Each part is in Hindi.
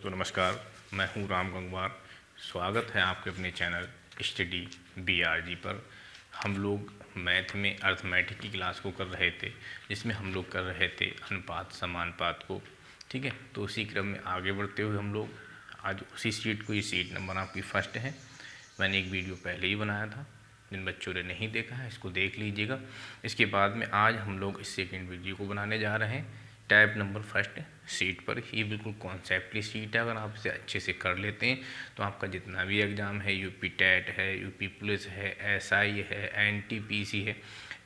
दोस्तों नमस्कार, मैं हूं राम गंगवार। स्वागत है आपके अपने चैनल स्टडी BRG पर। हम लोग मैथ में अर्थमेटिक की क्लास को कर रहे थे, जिसमें हम लोग कर रहे थे अनुपात समानुपात को। ठीक है, तो उसी क्रम में आगे बढ़ते हुए हम लोग आज उसी सीट को, ये सीट नंबर आपकी फर्स्ट है। मैंने एक वीडियो पहले ही बनाया था, जिन बच्चों ने नहीं देखा है इसको देख लीजिएगा। इसके बाद में आज हम लोग इस सेकेंड वीडियो को बनाने जा रहे हैं टैब नंबर फर्स्ट सीट पर। ये बिल्कुल कॉन्सेप्टली सीट है, अगर आप इसे अच्छे से कर लेते हैं तो आपका जितना भी एग्ज़ाम है, यूपी टेट है, यूपी पुलिस है, SI है, NTPC है,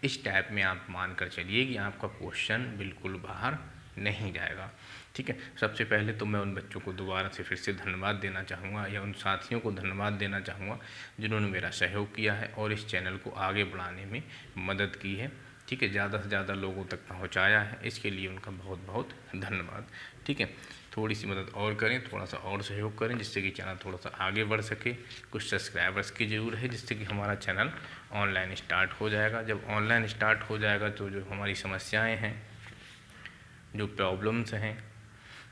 इस टाइप में आप मान कर चलिए कि आपका क्वेश्चन बिल्कुल बाहर नहीं जाएगा। ठीक है, सबसे पहले तो मैं उन बच्चों को दोबारा से फिर से धन्यवाद देना चाहूँगा, या उन साथियों को धन्यवाद देना चाहूँगा जिन्होंने मेरा सहयोग किया है और इस चैनल को आगे बढ़ाने में मदद की है। ठीक है, ज़्यादा से ज़्यादा लोगों तक पहुंचाया है, इसके लिए उनका बहुत बहुत धन्यवाद। ठीक है, थोड़ी सी मदद और करें, थोड़ा सा और सहयोग करें, जिससे कि चैनल थोड़ा सा आगे बढ़ सके। कुछ सब्सक्राइबर्स की ज़रूर है, जिससे कि हमारा चैनल ऑनलाइन स्टार्ट हो जाएगा। जब ऑनलाइन स्टार्ट हो जाएगा तो जो हमारी समस्याएँ हैं, जो प्रॉब्लम्स हैं,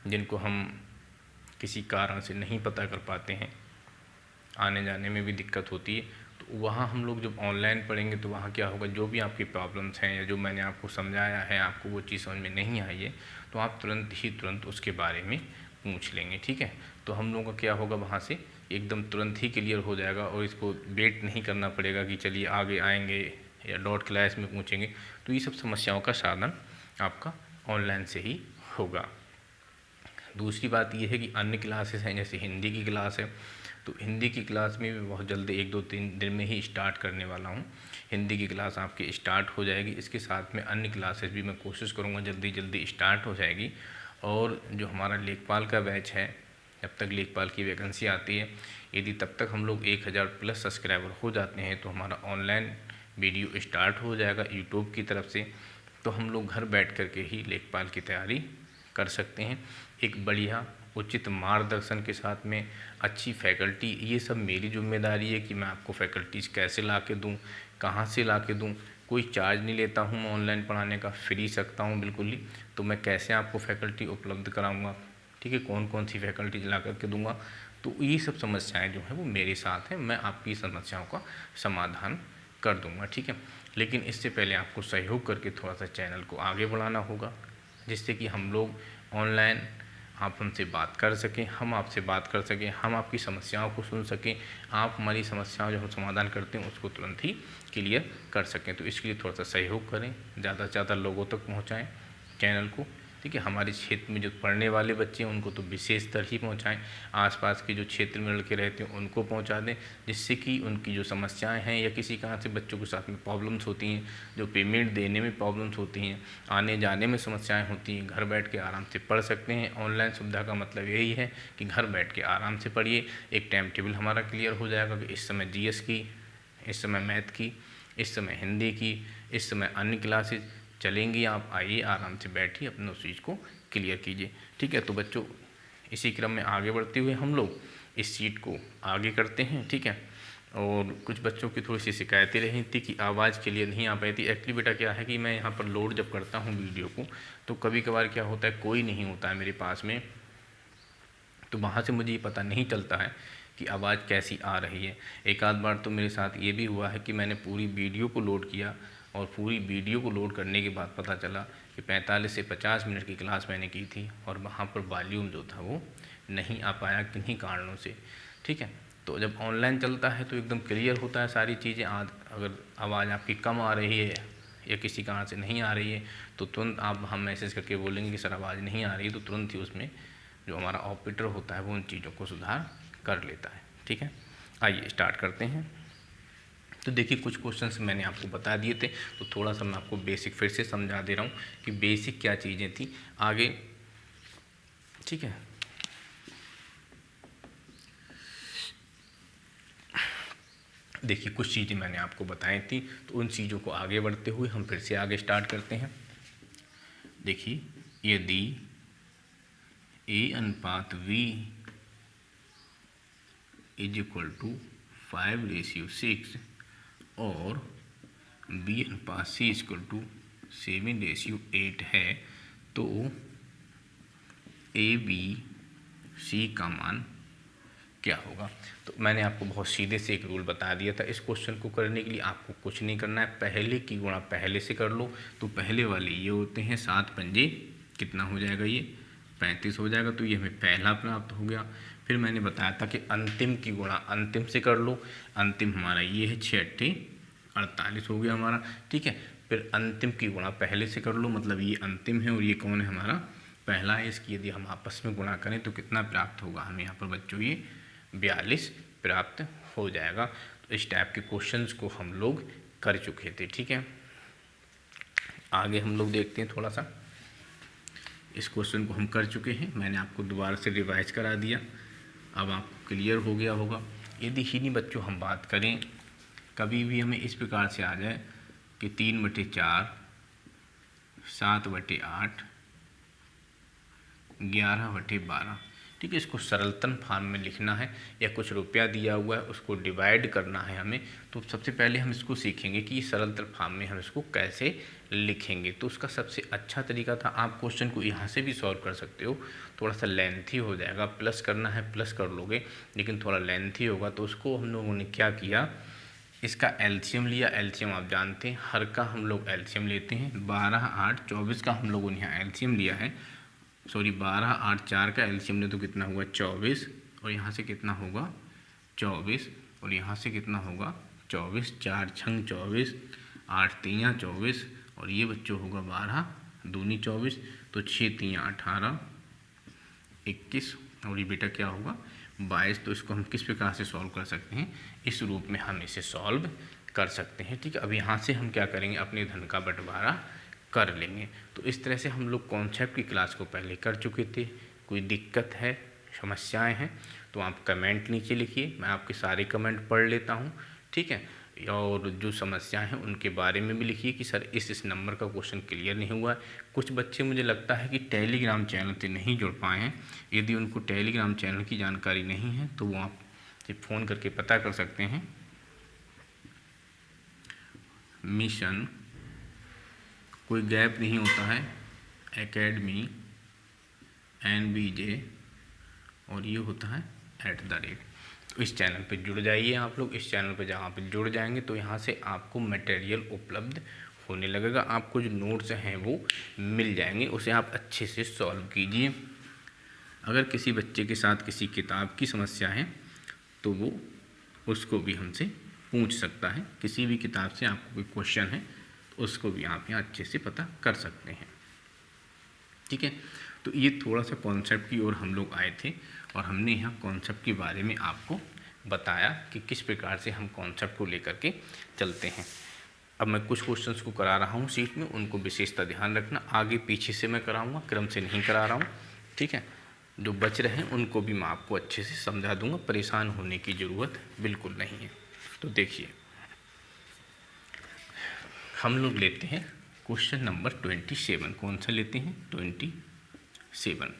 जिनको हम किसी कारण से नहीं पता कर पाते हैं, आने जाने में भी दिक्कत होती है, तो वहाँ हम लोग जब ऑनलाइन पढ़ेंगे तो वहाँ क्या होगा, जो भी आपकी प्रॉब्लम्स हैं या जो मैंने आपको समझाया है, आपको वो चीज़ समझ में नहीं आई है तो आप तुरंत उसके बारे में पूछ लेंगे। ठीक है, तो हम लोगों का क्या होगा, वहाँ से एकदम तुरंत ही क्लियर हो जाएगा और इसको वेट नहीं करना पड़ेगा कि चलिए आगे आएंगे या डॉट क्लास में पूछेंगे। तो ये सब समस्याओं का साधन आपका ऑनलाइन से ही होगा। दूसरी बात यह है कि अन्य क्लासेस हैं, जैसे हिंदी की क्लास है, तो हिंदी की क्लास में भी बहुत जल्दी 1-2-3 दिन में ही स्टार्ट करने वाला हूँ। हिंदी की क्लास आपकी स्टार्ट हो जाएगी। इसके साथ में अन्य क्लासेस भी मैं कोशिश करूँगा जल्दी स्टार्ट हो जाएगी। और जो हमारा लेखपाल का बैच है, जब तक लेखपाल की वैकेंसी आती है, यदि तब तक हम लोग 1000+ सब्सक्राइबर हो जाते हैं तो हमारा ऑनलाइन वीडियो स्टार्ट हो जाएगा यूट्यूब की तरफ से। तो हम लोग घर बैठ कर के ही लेखपाल की तैयारी कर सकते हैं, एक बढ़िया उचित मार्गदर्शन के साथ में, अच्छी फैकल्टी। ये सब मेरी जिम्मेदारी है कि मैं आपको फैकल्टीज़ कैसे ला के दूँ, कहाँ से ला के दूँ। कोई चार्ज नहीं लेता हूँ मैं ऑनलाइन पढ़ाने का, फ्री सकता हूँ बिल्कुल ही। तो मैं कैसे आपको फैकल्टी उपलब्ध कराऊँगा, ठीक है, कौन कौन सी फैकल्टीज ला कर के दूँगा, तो ये सब समस्याएँ जो हैं वो मेरे साथ हैं, मैं आपकी समस्याओं का समाधान कर दूँगा। ठीक है, लेकिन इससे पहले आपको सहयोग करके थोड़ा सा चैनल को आगे बढ़ाना होगा, जिससे कि हम लोग ऑनलाइन आप हमसे बात कर सकें, हम आपसे बात कर सकें, हम आपकी समस्याओं को सुन सकें, आप हमारी समस्याओं जो हम समाधान करते हैं उसको तुरंत ही क्लियर कर सकें। तो इसके लिए थोड़ा सा सहयोग करें, ज़्यादा से ज़्यादा लोगों तक पहुँचाएँ चैनल को। ठीक है, हमारे क्षेत्र में जो पढ़ने वाले बच्चे हैं उनको तो विशेष तर ही पहुँचाएँ, आसपास के जो क्षेत्र में लड़के रहते हैं उनको पहुँचा दें, जिससे कि उनकी जो समस्याएं हैं या किसी कारण से बच्चों के साथ में प्रॉब्लम्स होती हैं, जो पेमेंट देने में प्रॉब्लम्स होती हैं, आने जाने में समस्याएं होती हैं, घर बैठ के आराम से पढ़ सकते हैं। ऑनलाइन सुविधा का मतलब यही है कि घर बैठ के आराम से पढ़िए। एक टाइम टेबल हमारा क्लियर हो जाएगा कि इस समय GS की, इस समय मैथ की, इस समय हिंदी की, इस समय अन्य क्लासेज चलेंगी। आप आइए, आराम से बैठिए, अपने उस चीज़ को क्लियर कीजिए। ठीक है, तो बच्चों इसी क्रम में आगे बढ़ते हुए हम लोग इस सीट को आगे करते हैं। ठीक है, और कुछ बच्चों की थोड़ी सी शिकायतें रही थी कि आवाज़ के लिए नहीं आ पाई थी। एक्चुअली बेटा क्या है कि मैं यहाँ पर लोड जब करता हूँ वीडियो को, तो कभी कभार क्या होता है, कोई नहीं होता है मेरे पास में, तो वहाँ से मुझे ये पता नहीं चलता है कि आवाज़ कैसी आ रही है। एक आध बार तो मेरे साथ ये भी हुआ है कि मैंने पूरी वीडियो को लोड किया और पूरी वीडियो को लोड करने के बाद पता चला कि 45 से 50 मिनट की क्लास मैंने की थी और वहाँ पर वॉल्यूम जो था वो नहीं आ पाया किन्हीं कारणों से। ठीक है, तो जब ऑनलाइन चलता है तो एकदम क्लियर होता है सारी चीज़ें। अगर आवाज़ आपकी कम आ रही है या किसी कारण से नहीं आ रही है तो तुरंत आप हम मैसेज करके बोलेंगे कि सर आवाज़ नहीं आ रही है, तो तुरंत ही उसमें जो हमारा ऑपरेटर होता है वो उन चीज़ों को सुधार कर लेता है। ठीक है, आइए स्टार्ट करते हैं। तो देखिए, कुछ क्वेश्चंस मैंने आपको बता दिए थे, तो थोड़ा सा मैं आपको बेसिक फिर से समझा दे रहा हूँ कि बेसिक क्या चीज़ें थी आगे। ठीक है, देखिए कुछ चीज़ें मैंने आपको बताई थी, तो उन चीज़ों को आगे बढ़ते हुए हम फिर से आगे स्टार्ट करते हैं। देखिए, यदि A/V = 5:6 और B/C = 7:8 है, तो AB C का मान क्या होगा। तो मैंने आपको बहुत सीधे से एक रूल बता दिया था। इस क्वेश्चन को करने के लिए आपको कुछ नहीं करना है, पहले की गुणा पहले से कर लो। तो पहले वाले ये होते हैं 7 पंजे कितना हो जाएगा, ये 35 हो जाएगा। तो ये हमें पहला प्राप्त हो गया। फिर मैंने बताया था कि अंतिम की गुणा अंतिम से कर लो। अंतिम हमारा ये है 6 अट्ठे 48 हो गया हमारा, ठीक है। फिर अंतिम की गुणा पहले से कर लो, मतलब ये अंतिम है और ये कौन है हमारा, पहला है। इसकी यदि हम आपस में गुणा करें तो कितना प्राप्त होगा हमें यहाँ पर बच्चों, ये 42 प्राप्त हो जाएगा। तो इस टाइप के क्वेश्चंस को हम लोग कर चुके थे, ठीक है। आगे हम लोग देखते हैं थोड़ा सा। इस क्वेश्चन को हम कर चुके हैं, मैंने आपको दोबारा से रिवाइज करा दिया, अब आपको क्लियर हो गया होगा। यदि ही बच्चों हम बात करें, कभी भी हमें इस प्रकार से आ जाए कि 3/4, 7/8, 11/12, ठीक है। इसको सरलतम फॉर्म में लिखना है या कुछ रुपया दिया हुआ है उसको डिवाइड करना है हमें। तो सबसे पहले हम इसको सीखेंगे कि सरलतम फॉर्म में हम इसको कैसे लिखेंगे। तो उसका सबसे अच्छा तरीका था, आप क्वेश्चन को यहाँ से भी सॉल्व कर सकते हो, थोड़ा सा लेंथी हो जाएगा, प्लस करना है प्लस कर लोगे, लेकिन थोड़ा लेंथी होगा। तो उसको हम लोगों ने क्या किया, इसका एलसीएम लिया। एलसीएम आप जानते हैं, हर का हम लोग एलसीएम लेते हैं। 12, 8, 24 का हम लोगों ने यहाँ एलसीएम लिया है, सॉरी 12, 8, 4 का एलसीएम ले तो कितना हुआ 24, और यहाँ से कितना होगा 24, और यहाँ से कितना होगा 24, 4 छंग 24, 8 तियाँ 24, और ये बच्चों होगा 12 दूनी 24, तो 6 तियाँ 18, 21, और ये बेटा क्या होगा 22। तो इसको हम किस प्रकार से सॉल्व कर सकते हैं, इस रूप में हम इसे सॉल्व कर सकते हैं, ठीक है। अब यहाँ से हम क्या करेंगे, अपने धन का बंटवारा कर लेंगे। तो इस तरह से हम लोग कॉन्सेप्ट की क्लास को पहले कर चुके थे। कोई दिक्कत है, समस्याएं हैं तो आप कमेंट नीचे लिखिए, मैं आपके सारे कमेंट पढ़ लेता हूं, ठीक है। और जो समस्याएं हैं उनके बारे में भी लिखिए कि सर इस नंबर का क्वेश्चन क्लियर नहीं हुआ है। कुछ बच्चे मुझे लगता है कि टेलीग्राम चैनल से नहीं जुड़ पाए हैं। यदि उनको टेलीग्राम चैनल की जानकारी नहीं है तो वो आपसे फ़ोन करके पता कर सकते हैं। मिशन कोई गैप नहीं होता है, एकेडमी NBJ, और ये होता है @ तो इस चैनल पे जुड़ जाइए आप लोग। इस चैनल पे जहाँ पे जुड़ जाएंगे तो यहाँ से आपको मटेरियल उपलब्ध होने लगेगा, आपको जो नोट्स हैं वो मिल जाएंगे, उसे आप अच्छे से सॉल्व कीजिए। अगर किसी बच्चे के साथ किसी किताब की समस्या है तो वो उसको भी हमसे पूछ सकता है। किसी भी किताब से आपको कोई क्वेश्चन है तो उसको भी आप यहाँ अच्छे से पता कर सकते हैं, ठीक है। तो ये थोड़ा सा कॉन्सेप्ट की ओर हम लोग आए थे और हमने यहाँ कॉन्सेप्ट के बारे में आपको बताया कि किस प्रकार से हम कॉन्सेप्ट को लेकर के चलते हैं। अब मैं कुछ क्वेश्चंस को करा रहा हूँ सीट में, उनको विशेषता ध्यान रखना, आगे पीछे से मैं कराऊँगा, क्रम से नहीं करा रहा हूँ, ठीक है। जो बच रहे हैं उनको भी मैं आपको अच्छे से समझा दूँगा, परेशान होने की ज़रूरत बिल्कुल नहीं है। तो देखिए हम लोग लेते हैं क्वेश्चन नंबर 27। कौन सा लेते हैं 27।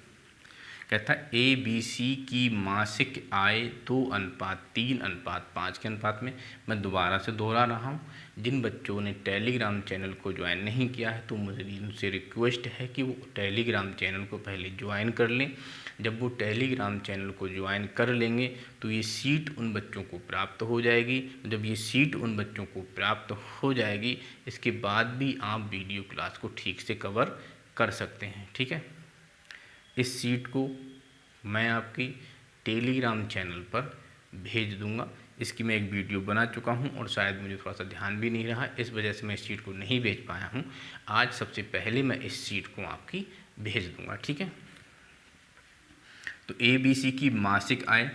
कहता है ABC की मासिक आय 2:3:5 के अनुपात में। मैं दोबारा से दोहरा रहा हूँ, जिन बच्चों ने टेलीग्राम चैनल को ज्वाइन नहीं किया है तो मुझे उनसे रिक्वेस्ट है कि वो टेलीग्राम चैनल को पहले ज्वाइन कर लें। जब वो टेलीग्राम चैनल को ज्वाइन कर लेंगे तो ये सीट उन बच्चों को प्राप्त हो जाएगी। जब ये सीट उन बच्चों को प्राप्त हो जाएगी, इसके बाद भी आप वीडियो क्लास को ठीक से कवर कर सकते हैं, ठीक है। इस सीट को मैं आपकी टेलीग्राम चैनल पर भेज दूंगा। इसकी मैं एक वीडियो बना चुका हूं और शायद मुझे थोड़ा सा ध्यान भी नहीं रहा, इस वजह से मैं इस सीट को नहीं भेज पाया हूं। आज सबसे पहले मैं इस सीट को आपकी भेज दूंगा, ठीक है। तो ABC की मासिक आय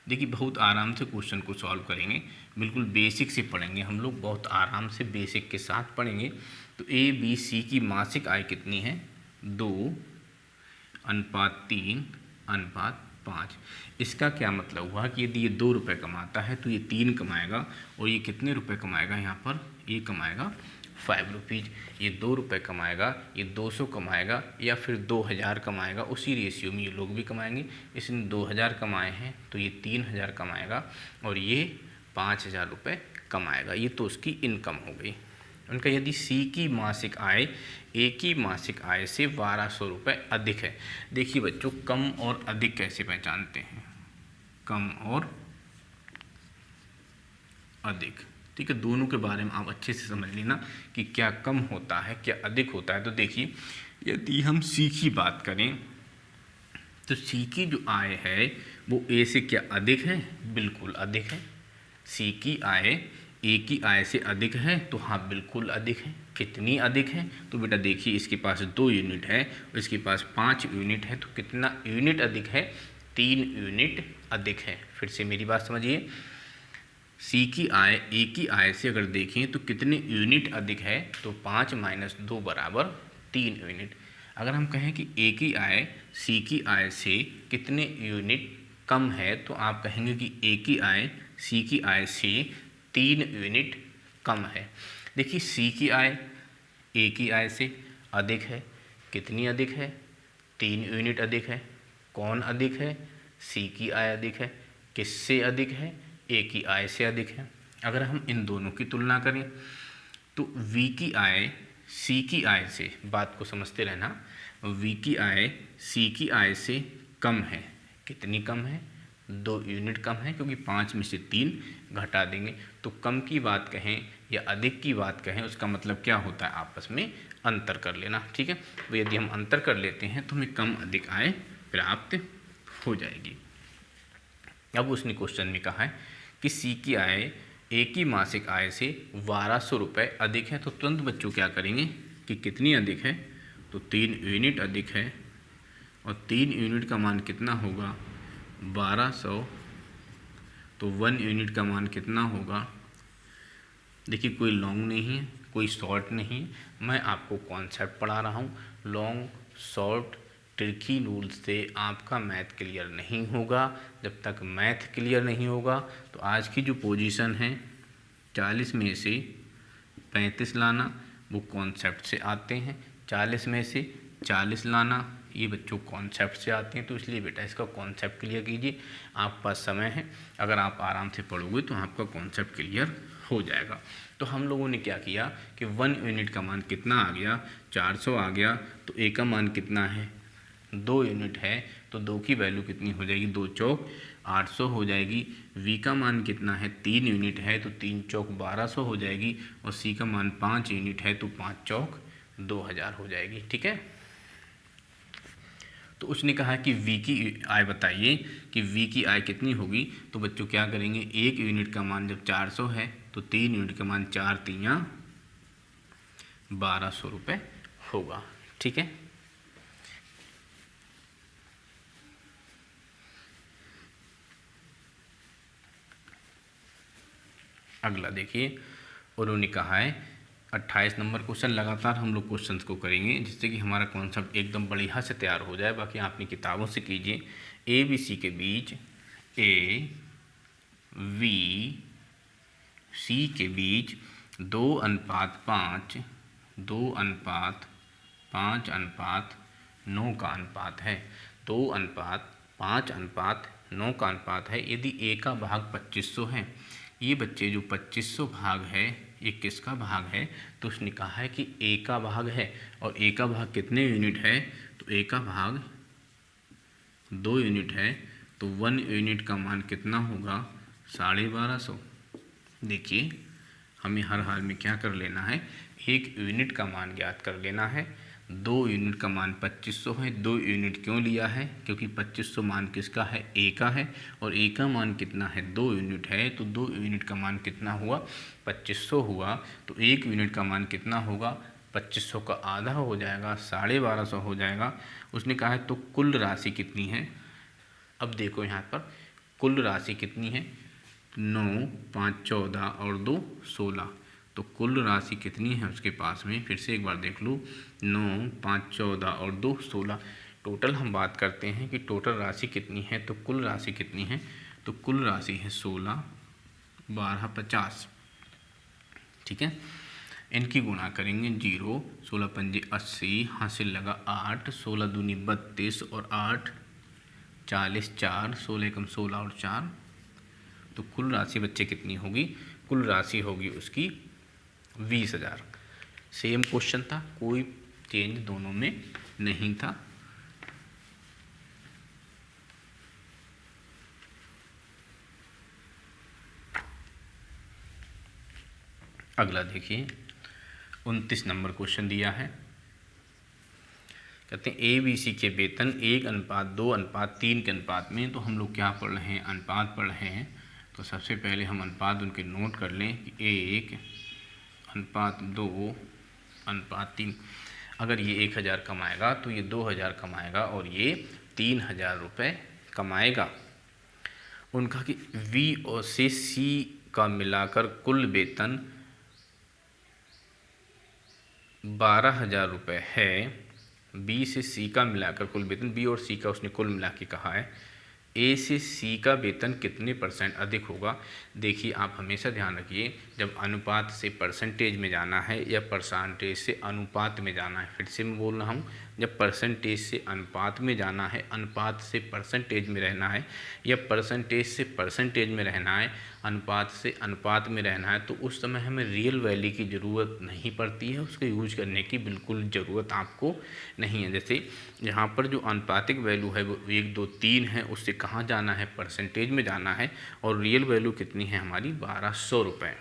देखिए बहुत आराम से क्वेश्चन को सॉल्व करेंगे, बिल्कुल बेसिक से पढ़ेंगे हम लोग, बहुत आराम से बेसिक के साथ पढ़ेंगे। तो ABC की मासिक आय कितनी है 2:3:5। इसका क्या मतलब हुआ कि यदि ये 2 रुपये कमाता है तो ये 3 कमाएगा, और ये कितने रुपए कमाएगा, यहाँ पर ये कमाएगा 5 रुपीज़। ये 2 रुपये कमाएगा, ये 200 कमाएगा या फिर 2000 कमाएगा, उसी रेशियो में ये लोग भी कमाएंगे। इसने 2000 कमाए हैं तो ये 3000 कमाएगा और ये 5000 रुपये कमाएगा। ये तो उसकी इनकम हो गई, उनका यदि सी की मासिक आय ए की मासिक आय से 1200 रुपये अधिक है। देखिए बच्चों, कम और अधिक कैसे पहचानते हैं, कम और अधिक, ठीक है। दोनों के बारे में आप अच्छे से समझ लेना कि क्या कम होता है क्या अधिक होता है। तो देखिए, यदि हम सी की बात करें तो सी की जो आय है वो ए से क्या अधिक है, बिल्कुल अधिक है। सी की आय ए की आय से अधिक है, तो हाँ बिल्कुल अधिक है। कितनी अधिक है, तो बेटा देखिए, इसके पास 2 यूनिट है और इसके पास 5 यूनिट है, तो कितना यूनिट अधिक है, 3 यूनिट अधिक है। फिर से मेरी बात समझिए, सी की आय ए की आय से अगर देखें तो कितने यूनिट अधिक है, तो 5 - 2 बराबर 3 यूनिट। अगर हम कहें कि ए की आय सी की आय से कितने यूनिट कम है, तो आप कहेंगे कि ए की आय सी की आय से 3 यूनिट कम है। देखिए, सी की आय ए की आय से अधिक है, कितनी अधिक है, 3 यूनिट अधिक है। कौन अधिक है, सी की आय अधिक है। किससे अधिक है, ए की आय से अधिक है। अगर हम इन दोनों की तुलना करें तो वी की आय सी की आय से, बात को समझते रहना, वी की आय सी की आय से कम है। कितनी कम है, 2 यूनिट कम है, क्योंकि 5 में से 3 घटा देंगे। तो कम की बात कहें या अधिक की बात कहें, उसका मतलब क्या होता है, आपस में अंतर कर लेना, ठीक है। तो यदि हम अंतर कर लेते हैं तो हमें कम अधिक आय प्राप्त हो जाएगी। अब उसने क्वेश्चन में कहा है कि सी की आय ए की मासिक आय से 1200 रुपये अधिक है, तो तुरंत बच्चों क्या करेंगे कि कितनी अधिक है, तो 3 यूनिट अधिक है। और 3 यूनिट का मान कितना होगा, 1200, तो 1 यूनिट का मान कितना होगा। देखिए, कोई लॉन्ग नहीं है, कोई शॉर्ट नहीं है, मैं आपको कॉन्सेप्ट पढ़ा रहा हूँ। लॉन्ग शॉर्ट ट्रिकी रूल से आपका मैथ क्लियर नहीं होगा। जब तक मैथ क्लियर नहीं होगा तो आज की जो पोजीशन है 40 में से 35 लाना, वो कॉन्सेप्ट से आते हैं। 40 में से 40 लाना, ये बच्चों कॉन्सेप्ट से आते हैं। तो इसलिए बेटा इसका कॉन्सेप्ट क्लियर कीजिए, आपके पास समय है। अगर आप आराम से पढ़ोगे तो आपका कॉन्सेप्ट क्लियर हो जाएगा। तो हम लोगों ने क्या किया कि 1 यूनिट का मान कितना आ गया, 400 आ गया। तो ए का मान कितना है, 2 यूनिट है, तो 2 की वैल्यू कितनी हो जाएगी, 2 चौक 800 हो जाएगी। वी का मान कितना है, 3 यूनिट है, तो 3 चौक 1200 हो जाएगी। और सी का मान 5 यूनिट है, तो 5 चौक 2000 हो जाएगी, ठीक है। तो उसने कहा कि वी की आय बताइए कि वी की आय कितनी होगी। तो बच्चों क्या करेंगे, 1 यूनिट का मान जब 400 है तो 3 यूनिट का मान 4 तियां 1200 रुपये होगा, ठीक है। अगला देखिए, उन्होंने कहा है 28 नंबर क्वेश्चन। लगातार हम लोग क्वेश्चंस को करेंगे जिससे कि हमारा कॉन्सेप्ट एकदम बढ़िया से तैयार हो जाए। बाकी आप अपनी किताबों से कीजिए। ए बी सी के बीच, ए वी सी के बीच 2:5, 2:5:9 का अनुपात है। 2:5:9 का अनुपात है। यदि ए का भाग 2500 है, ये बच्चे जो 2500 भाग है ये किसका भाग है, तो उसने कहा है कि ए का भाग है। और ए का भाग कितने यूनिट है, तो ए का भाग 2 यूनिट है, तो 1 यूनिट का मान कितना होगा, 1250। देखिए, हमें हर हाल में क्या कर लेना है, 1 यूनिट का मान ज्ञात कर लेना है। 2 यूनिट का मान 2500 है। 2 यूनिट क्यों लिया है, क्योंकि 2500 मान किसका है, ए का है। और ए का मान कितना है, 2 यूनिट है, तो 2 यूनिट का मान कितना हुआ, 2500 हुआ। तो 1 यूनिट का मान कितना होगा, 2500 का आधा हो जाएगा, 1250 हो जाएगा। उसने कहा है तो कुल राशि कितनी है। अब देखो यहाँ पर कुल राशि कितनी है, 9, 5, 14 और 2, 16। तो कुल राशि कितनी है उसके पास में, फिर से एक बार देख लो, 9, 5, 14 और 2, 16। टोटल हम बात करते हैं कि टोटल राशि कितनी है, तो कुल राशि कितनी है, तो कुल राशि है 16, 12, 50, ठीक है। इनकी गुणा करेंगे 0, 16 पंजे 80, हासिल लगा 8, 16 दूनी 32 और 8 40, 4, 16 एकम 16 और 4। तो कुल राशि बच्चे कितनी होगी, कुल राशि होगी उसकी 20,000। सेम क्वेश्चन था, कोई चेंज दोनों में नहीं था। अगला देखिए 29 नंबर क्वेश्चन दिया है। कहते हैं ABC के वेतन 1:2:3 के अनुपात में। तो हम लोग क्या पढ़ रहे हैं, अनुपात पढ़ रहे हैं। तो सबसे पहले हम अनुपात उनके नोट कर लें कि 1:2:3। अगर ये 1,000 कमाएगा तो ये 2,000 कमाएगा और ये 3,000 रुपये कमाएगा। उनका कि V और से C का मिलाकर कुल वेतन 12,000 रुपये है। B से C का मिलाकर कुल वेतन, B और C का उसने कुल मिला के कहा है। A से C का वेतन कितने % अधिक होगा। देखिए आप हमेशा ध्यान रखिए, जब अनुपात से परसेंटेज में जाना है या परसेंटेज से अनुपात में जाना है, फिर से मैं बोल रहा हूँ, जब परसेंटेज से अनुपात में जाना है, अनुपात से परसेंटेज में रहना है, या परसेंटेज से परसेंटेज में रहना है, अनुपात से अनुपात में रहना है, तो उस समय हमें रियल वैल्यू की ज़रूरत नहीं पड़ती है, उसको यूज करने की बिल्कुल ज़रूरत आपको नहीं है। जैसे यहाँ पर जो अनुपातिक वैल्यू है वो 1, 2, 3 है, उससे कहाँ जाना है, परसेंटेज में जाना है। और रियल वैल्यू कितनी है हमारी, 1200 रुपये,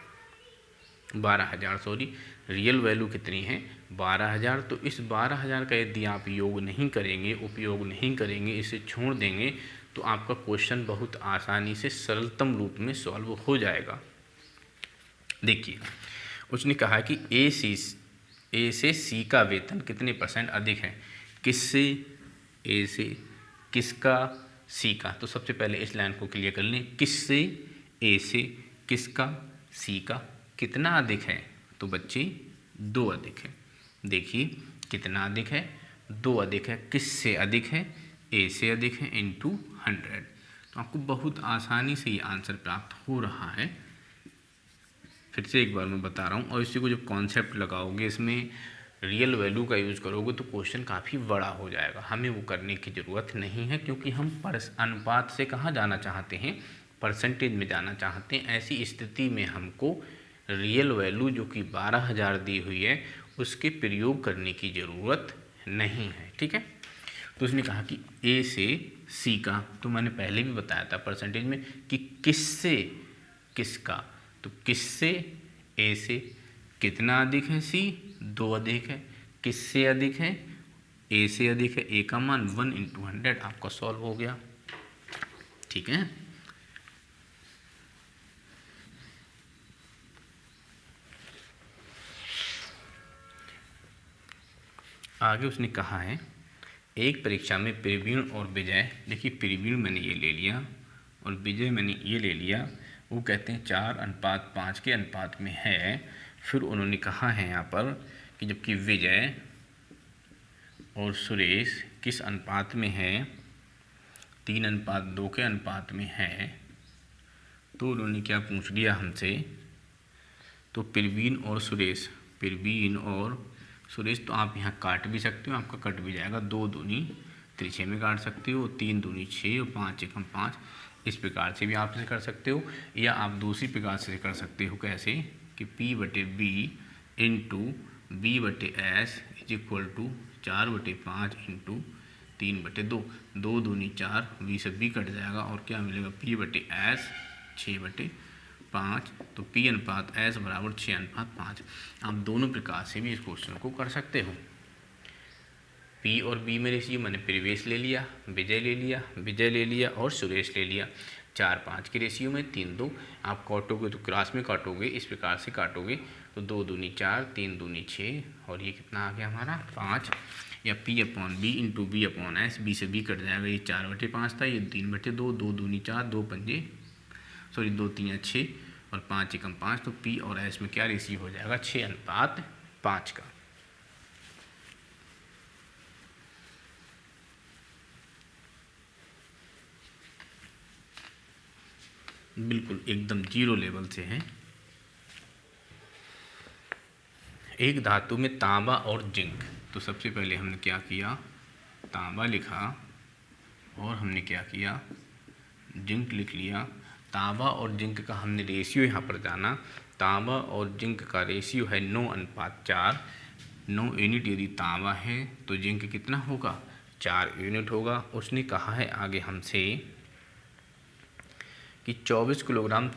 12,000 सॉरी। रियल वैल्यू कितनी है, 12,000। तो इस 12,000 का यदि आप योग नहीं करेंगे, उपयोग नहीं करेंगे, इसे छोड़ देंगे, तो आपका क्वेश्चन बहुत आसानी से सरलतम रूप में सॉल्व हो जाएगा। देखिए उसने कहा कि ए से सी का वेतन कितने % अधिक है। किससे, ए से, किसका, सी का। तो सबसे पहले इस लाइन को क्लियर कर लें, किससे, ए से, किसका, सी का। कितना अधिक है, तो बच्चे 2 अधिक है। देखिए कितना अधिक है, 2 अधिक है। किससे अधिक है, ए से अधिक है, इंटू 100। तो आपको बहुत आसानी से ये आंसर प्राप्त हो रहा है। फिर से एक बार मैं बता रहा हूँ, और इसी को जब कॉन्सेप्ट लगाओगे, इसमें रियल वैल्यू का यूज़ करोगे, तो क्वेश्चन काफ़ी बड़ा हो जाएगा। हमें वो करने की ज़रूरत नहीं है, क्योंकि हम अनुपात से कहाँ जाना चाहते हैं, परसेंटेज में जाना चाहते हैं। ऐसी स्थिति में हमको रियल वैल्यू जो कि 12,000 दी हुई है, उसके प्रयोग करने की ज़रूरत नहीं है। ठीक है। तो उसने कहा कि ए से सी का, तो मैंने पहले भी बताया था परसेंटेज में कि किससे किसका। तो किससे, ए से। कितना अधिक है, सी, 2 अधिक है। किससे अधिक है, ए से अधिक है। ए का मान 1 × 100 आपका सॉल्व हो गया। ठीक है। आगे उसने कहा है, एक परीक्षा में प्रवीण और विजय, देखिए प्रवीण मैंने ये ले लिया और विजय मैंने ये ले लिया, वो कहते हैं 4:5 के अनुपात में है। फिर उन्होंने कहा है यहाँ पर कि जबकि विजय और सुरेश किस अनुपात में है, 3:2 के अनुपात में है। तो उन्होंने क्या पूछ लिया हमसे, तो प्रवीण और सुरेश, प्रवीण और सुरेश, तो आप यहाँ काट भी सकते हो, आपका कट भी जाएगा। 2 दूनी तिरछे में काट सकते हो, 3 दूनी 6 और 5 एकम 5। इस प्रकार से भी आप इसे कर सकते हो, या आप दूसरी प्रकार से कर सकते हो। कैसे कि P/B into B/S is equal to 4/5 into 3/2। 2 दूनी 4, B से B कट जाएगा और क्या मिलेगा, P/S 6/5। तो P/S बराबर 6/5। आप दोनों प्रकार से भी इस क्वेश्चन को कर सकते हो। P और B में रेशियो मैंने प्रवेश ले लिया, विजय ले लिया और सुरेश ले लिया। 4:5 के रेशियो में 3:2। आप काटोगे तो क्रॉस में काटोगे, इस प्रकार से काटोगे तो 2 दूनी 4, 3 दूनी 6 और ये कितना आ गया हमारा 5। या P/B इंटू B/S, B से B कट जाएगा, ये 4/5 था, ये 3/2, 2 दूनी 4, 2 3 6 और 5 एकम 5। तो P और S में क्या रेशियो हो जाएगा, 6:5 का। बिल्कुल एकदम 0 लेवल से है। एक धातु में तांबा और जिंक, तो सबसे पहले हमने क्या किया, तांबा लिखा और हमने क्या किया, जिंक लिख लिया। तांबा और जिंक का हमने रेशियो यहाँ पर जाना। तांबा और जिंक का रेशियो है 9:4। 9 यूनिट यदि तांबा है तो जिंक कितना होगा, 4 यूनिट होगा। उसने कहा है आगे हमसे कि 24 किलोग्राम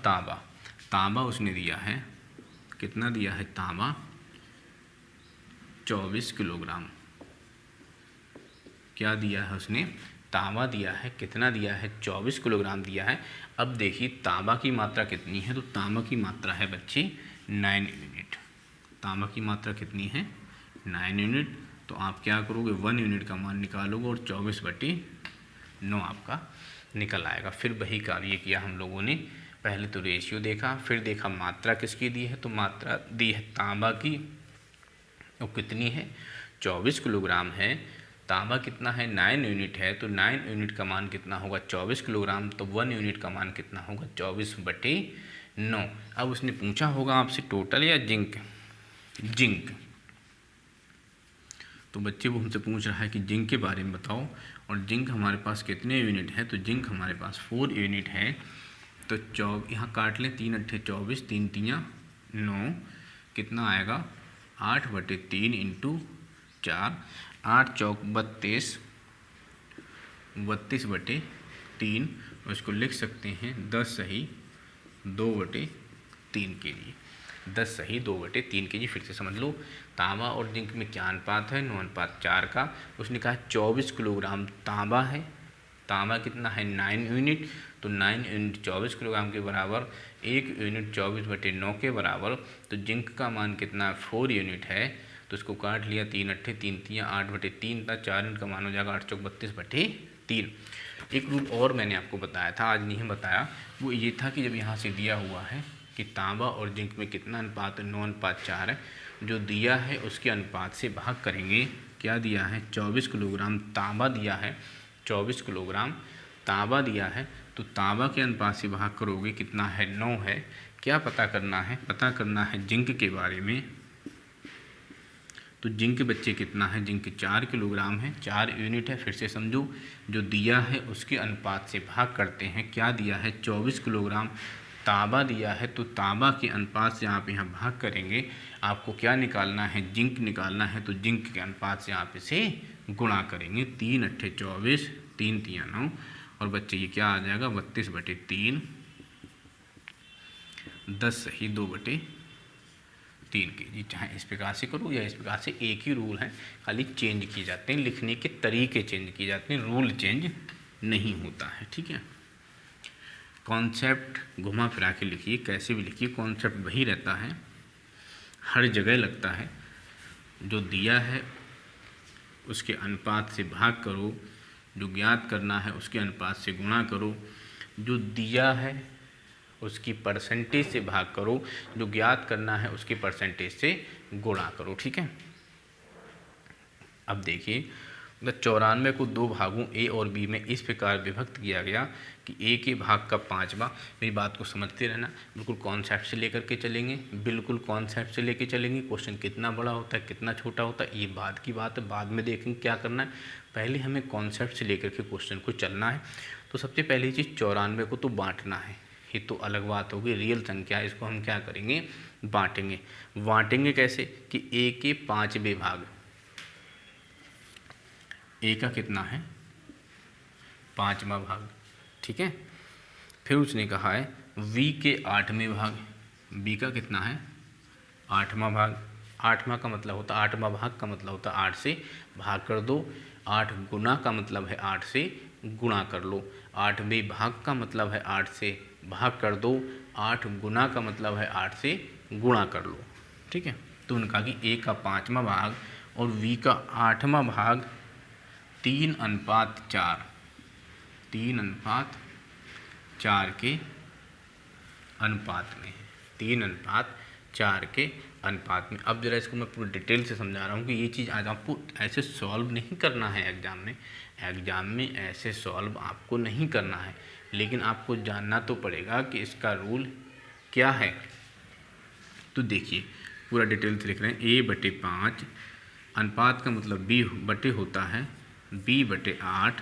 तांबा उसने दिया है, कितना दिया है तांबा, 24 किलोग्राम। क्या दिया है उसने, तांबा दिया है, कितना दिया है, 24 किलोग्राम दिया है। अब देखिए तांबा की मात्रा कितनी है, तो तांबा की मात्रा है बच्चे 9 यूनिट। तांबा की मात्रा कितनी है, 9 यूनिट। तो आप क्या करोगे, 1 यूनिट का मान निकालोगे और 24/9 आपका निकल आएगा। फिर वही कार्य किया हम लोगों ने, पहले तो रेशियो देखा, फिर देखा मात्रा किसकी दी है, तो मात्रा दी है तांबा की, वो कितनी है, 24 किलोग्राम है। तांबा कितना है, 9 यूनिट है, तो 9 यूनिट का मान कितना होगा, 24 किलोग्राम। तो 1 यूनिट का मान कितना होगा, 24/9। अब उसने पूछा होगा आपसे टोटल या जिंक, तो बच्चे वो हमसे पूछ रहा है कि जिंक के बारे में बताओ, और जिंक हमारे पास कितने यूनिट है, तो जिंक हमारे पास 4 यूनिट है। तो यहाँ काट लें, 3 × 8 = 24, 3 × 3 = 9, कितना आएगा 8/3 × 4, 8 × 4 = 32, 32/3। उसको लिख सकते हैं 10 सही 2/3 kg, 10 सही 2/3 kg। फिर से समझ लो, तांबा और जिंक में क्या अनुपात है, 9:4 का। उसने कहा 24 किलोग्राम तांबा है, तांबा कितना है 9 यूनिट, तो 9 यूनिट 24 किलोग्राम के बराबर, 1 यूनिट 24/9 के बराबर। तो जिंक का मान कितना 4 यूनिट है, तो इसको काट लिया, 3 × 8 = 3 × 3 = 8/3 था, 4 यूनिट का मान हो जाएगा 8 × 4 = 32/3। एक रूल और मैंने आपको बताया था, आज नहीं बताया, वो ये था कि जब यहाँ से दिया हुआ है कि तांबा और जिंक में कितना अनुपात है, 9:4 है, जो दिया है उसके अनुपात से भाग करेंगे। क्या दिया है, 24 किलोग्राम तांबा दिया है, 24 किलोग्राम तांबा दिया है, तो तांबा के अनुपात से भाग करोगे, कितना है 9 है। क्या पता करना है, पता करना है जिंक के बारे में। तो जिंक बच्चे कितना है, जिंक 4 किलोग्राम है, 4 यूनिट है। फिर से समझो, जो दिया है उसके अनुपात से भाग करते हैं। क्या दिया है, 24 किलोग्राम तांबा दिया है, तो तांबा के अनुपात से आप यहाँ भाग करेंगे। आपको क्या निकालना है, जिंक निकालना है, तो जिंक के अनुपात से आप इसे गुणा करेंगे। 3 × 8 = 24, 3 × 3 = 9, और बच्चे ये क्या आ जाएगा 32/3, 10 सही 2/3 kg। चाहे इस प्रकार से करो या इस प्रकार से, एक ही रूल है, खाली चेंज किए जाते हैं, लिखने के तरीके चेंज किए जाते हैं, रूल चेंज नहीं होता है, ठीक है। कॉन्सेप्ट घुमा फिरा के लिखिए, कैसे भी लिखिए, कॉन्सेप्ट वही रहता है, हर जगह लगता है। जो दिया है उसके अनुपात से भाग करो, जो ज्ञात करना है उसके अनुपात से गुणा करो, जो दिया है उसकी परसेंटेज से भाग करो, जो ज्ञात करना है उसके परसेंटेज से गुणा करो, ठीक है। अब देखिए, 94 को 2 भागों ए और बी में इस प्रकार विभक्त किया गया कि ए के भाग का 5वां। मेरी बात को समझते रहना, बिल्कुल कॉन्सेप्ट से लेकर के चलेंगे, बिल्कुल कॉन्सेप्ट से लेकर चलेंगे। क्वेश्चन कितना बड़ा होता है, कितना छोटा होता है, ये बाद की बात है, बाद में देखेंगे क्या करना है। पहले हमें कॉन्सेप्ट से लेकर के क्वेश्चन को चलना है। तो सबसे पहली चीज़, 94 को तो बांटना है, ये तो अलग बात होगी, रियल संख्या है, इसको हम क्या करेंगे, बांटेंगे। बांटेंगे कैसे कि ए के 5वें भाग, ए का कितना है 5वां भाग, ठीक है। फिर उसने कहा है वी के 8वें भाग, बी का कितना है 8वां भाग। 8वां का मतलब होता, 8वां भाग का मतलब होता 8 से भाग कर दो। 8 गुना का मतलब है 8 से गुणा कर लो। 8वें भाग का मतलब है 8 से भाग कर दो। 8 गुना का मतलब है 8 से गुणा कर लो, ठीक है। तो उनका कि ए का 5वां भाग और वी का 8वां भाग 3:4, 3:4 के अनुपात में, 3:4 के अनुपात में। अब जरा इसको मैं पूरी डिटेल से समझा रहा हूँ कि ये चीज़ आज आपको ऐसे सॉल्व नहीं करना है एग्ज़ाम में, एग्ज़ाम में ऐसे सॉल्व आपको नहीं करना है, लेकिन आपको जानना तो पड़ेगा कि इसका रूल क्या है। तो देखिए पूरा डिटेल से लिख रहे हैं, A/5 अनुपात का मतलब B/होता है B/8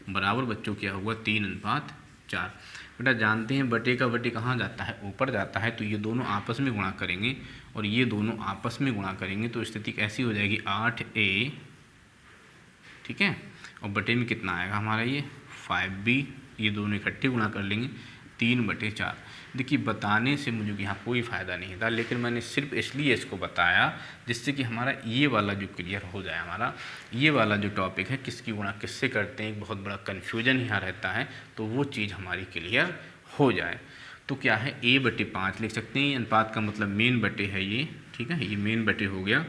बराबर बच्चों क्या हुआ 3:4। 4। बेटा जानते हैं बटे का बटे कहाँ जाता है, ऊपर जाता है, तो ये दोनों आपस में गुणा करेंगे और ये दोनों आपस में गुणा करेंगे तो स्थिति कैसी हो जाएगी 8a, ठीक है, और बटे में कितना आएगा हमारा ये 5b, ये दोनों इकट्ठे गुणा कर लेंगे 3/4। देखिए बताने से मुझे यहाँ कोई फ़ायदा नहीं था, लेकिन मैंने सिर्फ इसलिए इसको बताया जिससे कि हमारा ये वाला जो क्लियर हो जाए, हमारा ये वाला जो टॉपिक है किसकी गुणा किससे करते हैं, एक बहुत बड़ा कन्फ्यूजन यहाँ रहता है, तो वो चीज़ हमारी क्लियर हो जाए। तो क्या है a/5 लिख सकते हैं, अनुपात का मतलब मेन बटे है ये, ठीक है, ये मेन बटे हो गया।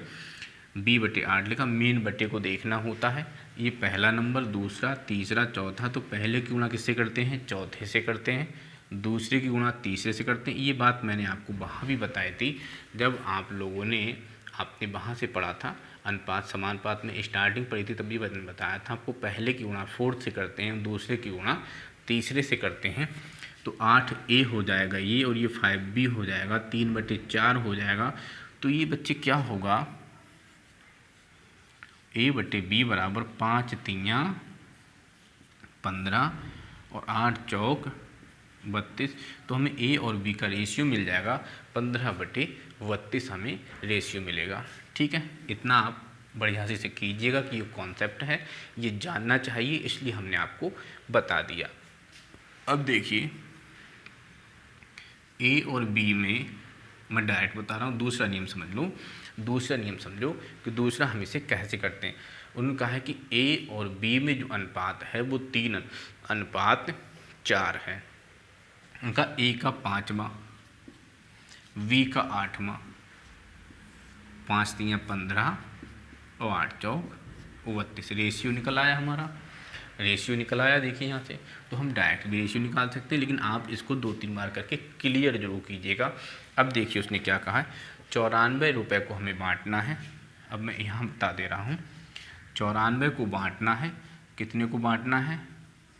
b/8 लिखा, मेन बटे को देखना होता है, ये पहला नंबर, दूसरा, तीसरा, चौथा, तो पहले की गुणा किससे करते हैं, चौथे से करते हैं, दूसरे की गुणा तीसरे से करते हैं। ये बात मैंने आपको वहाँ भी बताई थी जब आप लोगों ने आपने वहाँ से पढ़ा था अनुपात समानुपात में स्टार्टिंग पढ़ी थी, तभी मैंने बताया था आपको पहले की गुणा फोर्थ से करते हैं, दूसरे की गुणा तीसरे से करते हैं। तो 8a हो जाएगा ये, और ये 5b हो जाएगा, 3/4 हो जाएगा। तो ये बच्चे क्या होगा, a/b बराबर 5 तियाँ 15 और 8 चौक 32। तो हमें a और b का रेशियो मिल जाएगा 15/32 हमें रेशियो मिलेगा, ठीक है। इतना आप बढ़िया से कीजिएगा कि ये कॉन्सेप्ट है, ये जानना चाहिए, इसलिए हमने आपको बता दिया। अब देखिए a और b में मैं डायरेक्ट बता रहा हूँ, दूसरा नियम समझ लो, दूसरा नियम समझो कि दूसरा हम इसे कैसे करते हैं। उन्होंने कहा है कि a और b में जो अनुपात है वो 3:4 है। उनका a का 5वां, v का 8वां, 5 तियाँ 15 और 8 चौक 32, रेशियो निकल आया हमारा, रेशियो निकल आया। देखिए यहाँ से तो हम डायरेक्ट भी रेशियो निकाल सकते हैं, लेकिन आप इसको 2-3 बार करके क्लियर जरूर कीजिएगा। अब देखिए उसने क्या कहा है, 94 रुपये को हमें बांटना है। अब मैं यहाँ बता दे रहा हूँ, 94 को बांटना है, कितने को बांटना है,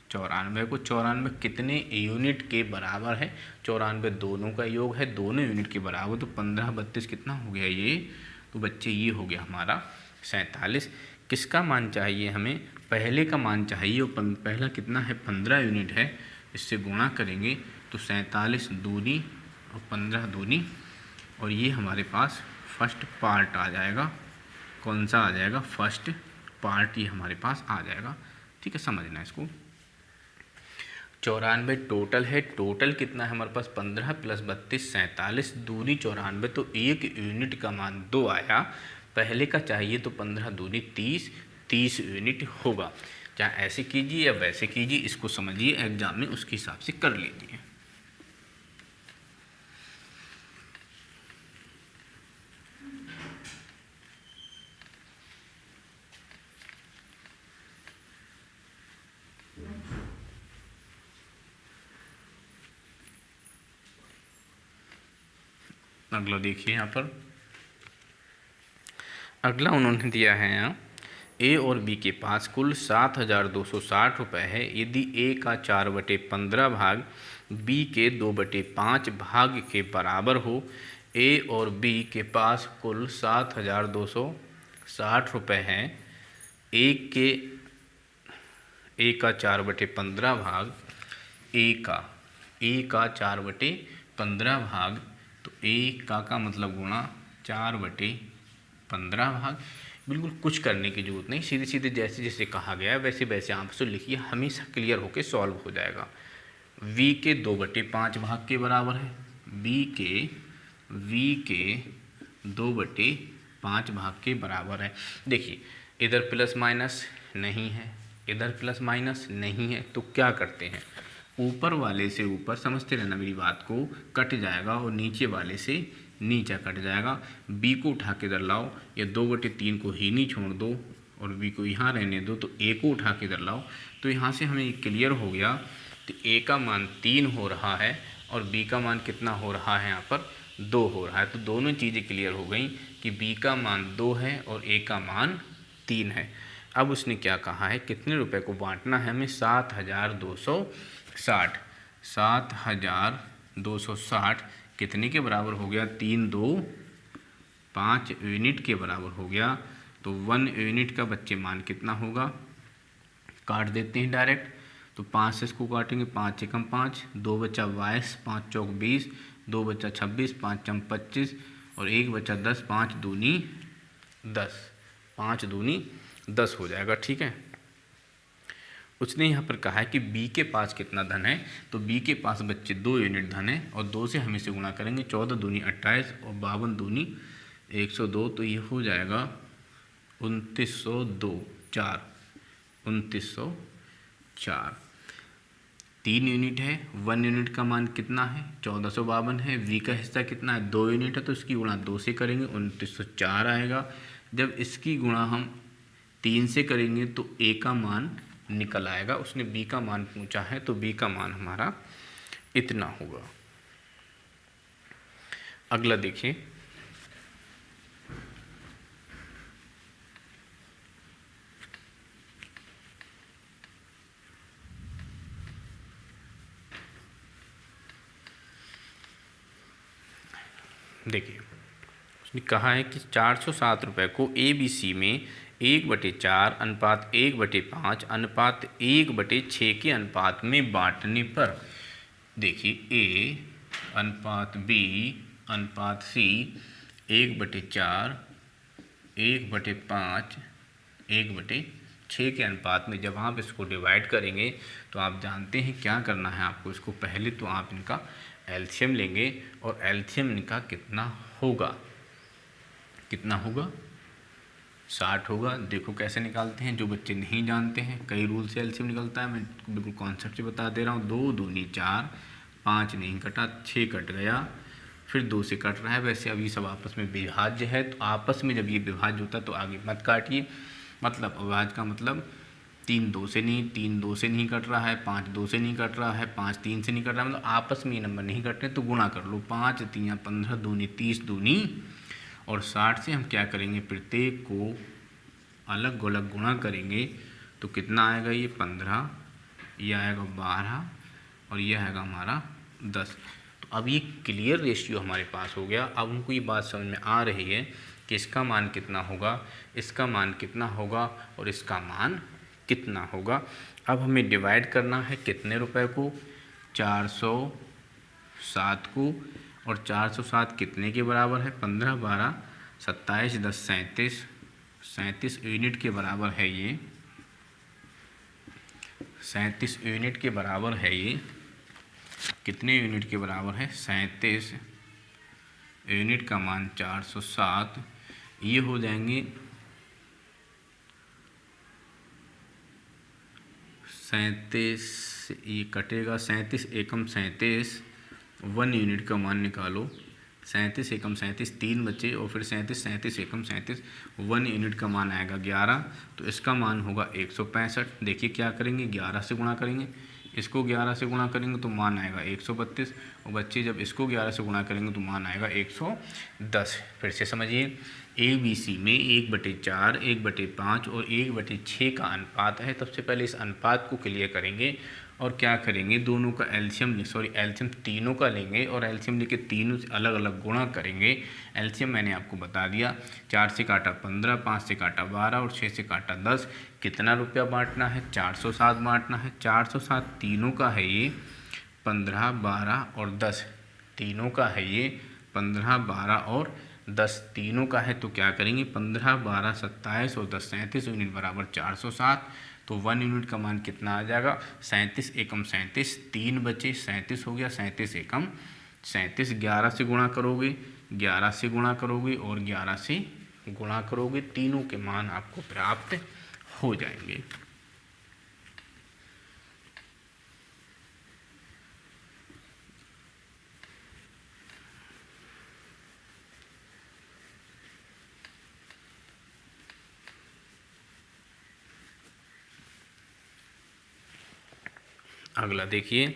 94 को। 94 कितने यूनिट के बराबर है, 94 दोनों का योग है, दोनों यूनिट के बराबर, तो 15/32 कितना हो गया ये, तो बच्चे ये हो गया हमारा 47। किसका मान चाहिए हमें, पहले का मान चाहिए, और पहला कितना है 15 यूनिट है, इससे गुणा करेंगे तो 47 दूनी और 15 दूनी, और ये हमारे पास फर्स्ट पार्ट आ जाएगा। कौन सा आ जाएगा, फर्स्ट पार्ट ये हमारे पास आ जाएगा, ठीक है, समझना इसको। 94 टोटल है, टोटल कितना है हमारे पास 15 + 32 47 दूनी 94, तो एक यूनिट का मान 2 आया, पहले का चाहिए तो 15 दूनी 30 यूनिट होगा। चाहे ऐसे कीजिए या वैसे कीजिए, इसको समझिए एग्जाम में उसके हिसाब से कर लीजिए। अगला देखिए यहाँ पर, अगला उन्होंने दिया है यहाँ, ए और बी के पास कुल 7,260 रुपये है। यदि ए का 4/15 भाग बी के 2/5 भाग के बराबर हो, ए और बी के पास कुल 7,260 रुपये हैं। ए का 4/15 भाग, ए का 4/15 भाग, तो ए का मतलब गुणा 4/15 भाग। बिल्कुल कुछ करने की जरूरत नहीं, सीधे सीधे जैसे जैसे कहा गया है वैसे वैसे आप उसको लिखिए, हमेशा क्लियर होके सॉल्व हो जाएगा। v के 2/5 भाग के बराबर है, v के 2/5 भाग के बराबर है। देखिए इधर प्लस माइनस नहीं है, इधर प्लस माइनस नहीं है, तो क्या करते हैं, ऊपर वाले से ऊपर, समझते रहना मेरी बात को, कट जाएगा और नीचे वाले से नीचे कट जाएगा। b को उठा के इधर लाओ, या 2/3 को ही नहीं छोड़ दो और b को यहाँ रहने दो, तो a को उठा के इधर लाओ, तो यहाँ से हमें क्लियर हो गया। तो a का मान 3 हो रहा है और b का मान कितना हो रहा है, यहाँ पर 2 हो रहा है। तो दोनों चीज़ें क्लियर हो गई कि b का मान 2 है और a का मान 3 है। अब उसने क्या कहा है, कितने रुपए को बांटना है हमें, 7,260। 7,260 कितने के बराबर हो गया, 3 2 5 यूनिट के बराबर हो गया। तो 1 यूनिट का बच्चे मान कितना होगा, काट देते हैं डायरेक्ट, तो 5 से इसको काटेंगे, 5 एकम 5, 2 बचा 22, 5 चौक 20, 2 बचा 26, 5 चम 25 और 1 बचा 10, 5 दूनी 10, 5 दूनी 10 हो जाएगा। ठीक है, उसने यहाँ पर कहा है कि बी के पास कितना धन है, तो बी के पास बच्चे 2 यूनिट धन है और 2 से हम इसे गुणा करेंगे, 14 दूनी 28 और 52 दूनी 102, तो ये हो जाएगा 2902, 2904। 3 यूनिट है, 1 यूनिट का मान कितना है 1452 है, वी का हिस्सा कितना है 2 यूनिट है, तो इसकी गुणा 2 से करेंगे 2904 आएगा। जब इसकी गुणा हम 3 से करेंगे तो ए का मान निकल आएगा। उसने बी का मान पूछा है तो बी का मान हमारा इतना होगा। अगला देखिए, देखिए उसने कहा है कि 407 रुपये को ए बी सी में 1/4 अनुपात 1/5 अनुपात 1/6 के अनुपात में बांटने पर, देखिए ए अनुपात बी अनुपात सी 1/4 1/5 1/6 के अनुपात में जब आप इसको डिवाइड करेंगे तो आप जानते हैं क्या करना है आपको। इसको पहले तो आप इनका एलसीएम लेंगे और एलसीएम इनका कितना होगा, कितना होगा 60 होगा। देखो कैसे निकालते हैं, जो बच्चे नहीं जानते हैं कई रूल से एलसीएम निकलता है, मैं बिल्कुल कॉन्सेप्ट से बता दे रहा हूँ। 2 दूनी 4, 5 नहीं कटा, 6 कट गया, फिर 2 से कट रहा है। वैसे अभी सब आपस में विभाज्य है, तो आपस में जब ये विभाज्य होता है तो आगे मत काटिए। मतलब अविभाज्य का मतलब 3 2 से नहीं, 3 2 से नहीं कट रहा है, 5 2 से नहीं कट रहा है, 5 3 से नहीं कट रहा है, मतलब आपस में ये नंबर नहीं कट रहे तो गुणा कर लो। 5 3 15 दूनी 30 दूनी और 60 से हम क्या करेंगे, प्रत्येक को अलग अलग गुणा करेंगे तो कितना आएगा, ये 15, ये आएगा 12 और ये आएगा हमारा 10। तो अब ये क्लियर रेशियो हमारे पास हो गया। अब उनको ये बात समझ में आ रही है कि इसका मान कितना होगा, इसका मान कितना होगा और इसका मान कितना होगा। अब हमें डिवाइड करना है कितने रुपए को, 407 को, और 407 कितने के बराबर है, 15 12 27 10 37, 37 यूनिट के बराबर है ये, 37 यूनिट के बराबर है ये। कितने यूनिट के बराबर है, 37 यूनिट का मान 407, ये हो जाएंगे 37, ये कटेगा 37 एकम 37, 1 यूनिट का मान निकालो, 37 एकम 37 3 बचे और फिर 37 37 एकम 37, 1 यूनिट का मान आएगा 11, तो इसका मान होगा 165। देखिए क्या करेंगे, 11 से गुणा करेंगे, इसको 11 से गुणा करेंगे तो मान आएगा 132 और बच्चे जब इसको 11 से गुणा करेंगे तो मान आएगा 110। फिर से समझिए, ए बी सी में 1/4 1/5 और 1/6 का अनुपात है। सबसे पहले इस अनुपात को क्लियर करेंगे और क्या करेंगे, दोनों का एलसीएम एलसीएम तीनों का लेंगे और एलसीएम लेके तीनों से अलग अलग गुणा करेंगे। एलसीएम मैंने आपको बता दिया, 4 से काटा 15, 5 से काटा 12 और 6 से काटा 10। कितना रुपया बांटना है, 407 बांटना है। 407 तीनों का है ये, 15 12 और 10 तीनों का है ये, 15 12 और 10 तीनों का है। तो क्या करेंगे, 15 12 27 और 10 37 यूनिट बराबर 407। तो 1 यूनिट का मान कितना आ जाएगा, 37 एकम 37, 3 बचे 37 हो गया, 37 एकम 37। 11 से गुणा करोगे, 11 से गुणा करोगे और 11 से गुणा करोगे, तीनों के मान आपको प्राप्त हो जाएंगे। अगला देखिए,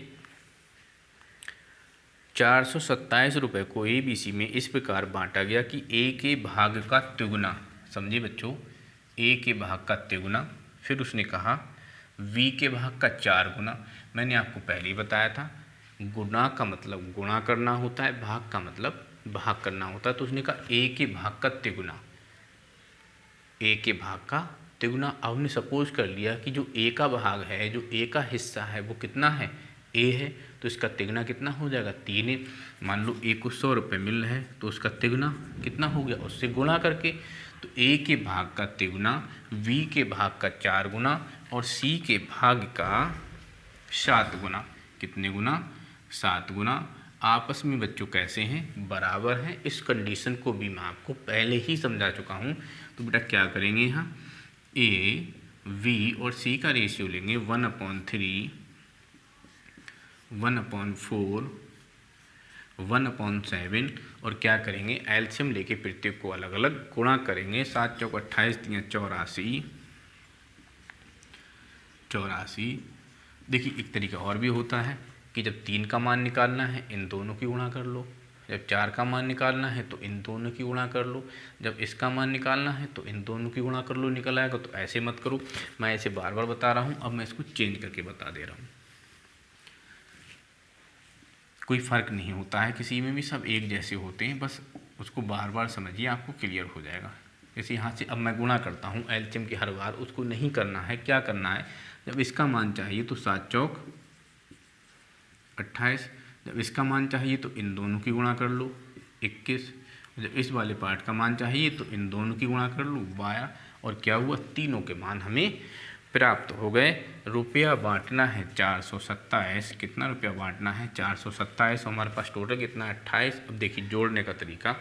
427 रुपये को ए बी सी में इस प्रकार बांटा गया कि ए के भाग का तिगुना, समझिए बच्चों, ए के भाग का तिगुना। फिर उसने कहा वी के भाग का 4 गुना। मैंने आपको पहले ही बताया था, गुना का मतलब गुणा करना होता है, भाग का मतलब भाग करना होता है। तो उसने कहा ए के भाग का तिगुना, ए के भाग का तिगुना। अब हमने सपोज कर लिया कि जो ए का भाग है, जो ए का हिस्सा है वो कितना है, ए है, तो इसका तिगुना कितना हो जाएगा, 3 है। मान लो ए को 100 रुपये मिल रहे हैं तो उसका तिगुना कितना हो गया, उससे गुणा करके। तो ए के भाग का तिगुना बी के भाग का 4 गुना और सी के भाग का 7 गुना। कितने गुना, 7 गुना। आपस में बच्चों कैसे हैं, बराबर हैं। इस कंडीशन को भी मैं आपको पहले ही समझा चुका हूँ। तो बेटा क्या करेंगे, यहाँ ए वी और सी का रेशियो लेंगे 1/3, 1/4, 1/7 और क्या करेंगे, एलसीएम लेके प्रत्येक को अलग अलग गुणा करेंगे। 7 चौक 28, 3 84। देखिए एक तरीका और भी होता है कि जब 3 का मान निकालना है इन दोनों की गुणा कर लो, जब 4 का मान निकालना है तो इन दोनों की गुणा कर लो, जब इसका मान निकालना है तो इन दोनों की गुणा कर लो, निकल आएगा। तो ऐसे मत करो, मैं ऐसे बार बार बता रहा हूँ, अब मैं इसको चेंज करके बता दे रहा हूँ। कोई फ़र्क नहीं होता है किसी में भी, सब एक जैसे होते हैं, बस उसको बार बार समझिए, आपको क्लियर हो जाएगा। जैसे यहाँ से अब मैं गुणा करता हूँ एलसीएम की हर बार, उसको नहीं करना है। क्या करना है, जब इसका मान चाहिए तो 7 चौक 28, जब इसका मान चाहिए तो इन दोनों की गुणा कर लो 21, जब इस वाले पार्ट का मान चाहिए तो इन दोनों की गुणा कर लो 12। और क्या हुआ, तीनों के मान हमें प्राप्त हो गए। रुपया बांटना है 427। कितना रुपया बांटना है, 427। हमारे पास टोटल कितना है, 28। अब देखिए जोड़ने का तरीका,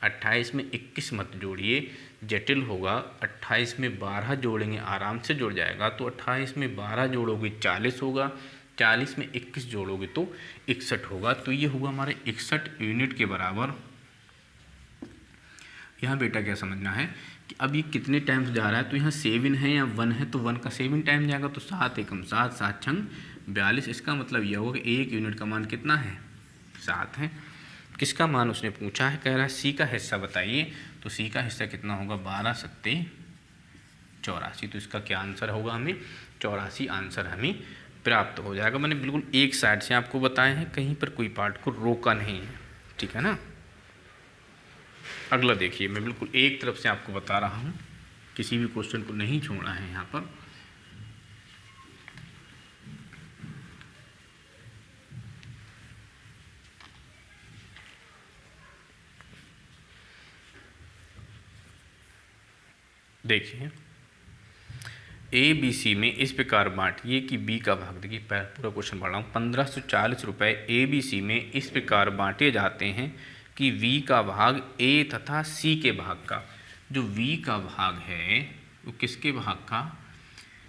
28 में 21 मत जोड़िए, जटिल होगा। 28 में 12 जोड़ेंगे, आराम से जुड़ जाएगा। तो 28 में 12 जोड़ोगे 40 होगा, 40 में 21 जोड़ोगे तो 61 होगा। तो ये होगा हमारे 61 यूनिट के बराबर। यहाँ बेटा क्या समझना है कि अब ये कितने टाइम्स जा रहा है, तो यहाँ 7 है या 1 है, तो 1 का 7 टाइम जाएगा, तो 7 एकम 7, 7 छंग 42। इसका मतलब यह होगा कि 1 यूनिट का मान कितना है, 7 है। किसका मान उसने पूछा है, कह रहा है सी का हिस्सा बताइए। तो सी का हिस्सा कितना होगा, 12 सत्ते 84। तो इसका क्या आंसर होगा, हमें 84 आंसर हमें प्राप्त हो जाएगा। मैंने बिल्कुल एक साइड से आपको बताए हैं, कहीं पर कोई पार्ट को रोका नहीं है, ठीक है ना। अगला देखिए, मैं बिल्कुल एक तरफ से आपको बता रहा हूँ, किसी भी क्वेश्चन को नहीं छोड़ा है यहाँ पर। देखिए ए बी सी में इस प्रकार बांटिए कि बी का भाग, देखिए पूरा क्वेश्चन पढ़ रहा हूँ। 1540 रुपये ए बी सी में इस प्रकार बांटे जाते हैं कि वी का भाग ए तथा सी के भाग का, जो वी का भाग है वो किसके भाग का,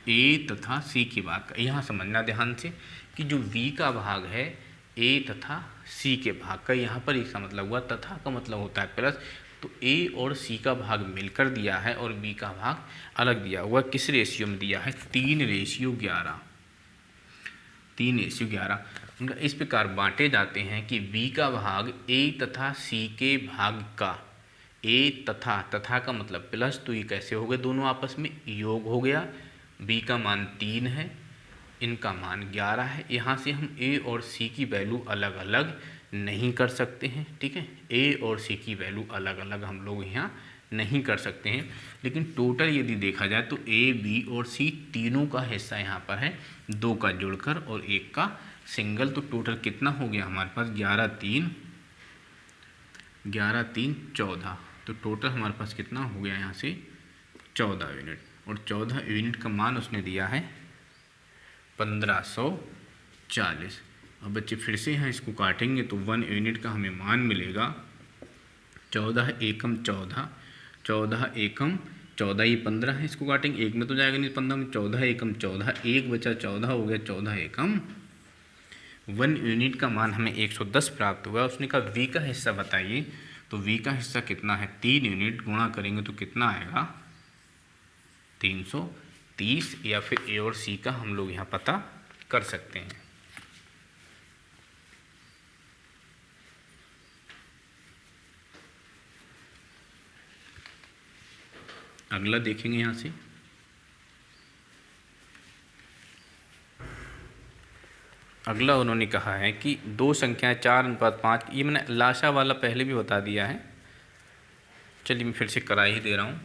ए तथा सी के भाग का। यहाँ समझना ध्यान से कि जो वी का भाग है ए तथा सी के भाग का, यहाँ पर इसका मतलब हुआ, तथा का मतलब होता है प्लस। तो ए और सी का भाग मिलकर दिया है और बी का भाग अलग दिया हुआ। किस रेशियो में दिया है, 3:11। 3:11 इस प्रकार बांटे जाते हैं कि बी का भाग ए तथा सी के भाग का, ए तथा का मतलब प्लस, तो ये कैसे हो गए, दोनों आपस में योग हो गया। बी का मान 3 है, इनका मान 11 है। यहाँ से हम ए और सी की वैल्यू अलग अलग नहीं कर सकते हैं, ठीक है। ए और सी की वैल्यू अलग अलग हम लोग यहाँ नहीं कर सकते हैं, लेकिन टोटल यदि देखा जाए तो ए बी और सी तीनों का हिस्सा यहाँ पर है, 2 का जुड़कर और 1 का सिंगल। तो टोटल कितना हो गया हमारे पास, 11 3 14। तो टोटल हमारे पास कितना हो गया यहाँ से, 14 यूनिट। और 14 यूनिट का मान उसने दिया है 1540। अब बच्चे फिर से यहाँ इसको काटेंगे तो 1 यूनिट का हमें मान मिलेगा 14 एकम 14, 14 एकम 14, ये 15 है, इसको काटेंगे, एक में तो जाएगा नहीं 15 में, 14 एकम 14, एक बचा 14 हो गया, 14 एकम 1 यूनिट का मान हमें 110 प्राप्त हुआ। उसने कहा वी का हिस्सा बताइए। तो वी का हिस्सा कितना है, 3 यूनिट, गुणा करेंगे तो कितना आएगा, 330। या फिर ए और सी का हम लोग यहाँ पता कर सकते हैं। अगला देखेंगे यहाँ से, अगला उन्होंने कहा है कि 2 संख्याएं 4:5, ये मैंने लाशा वाला पहले भी बता दिया है, चलिए मैं फिर से करा ही दे रहा हूँ।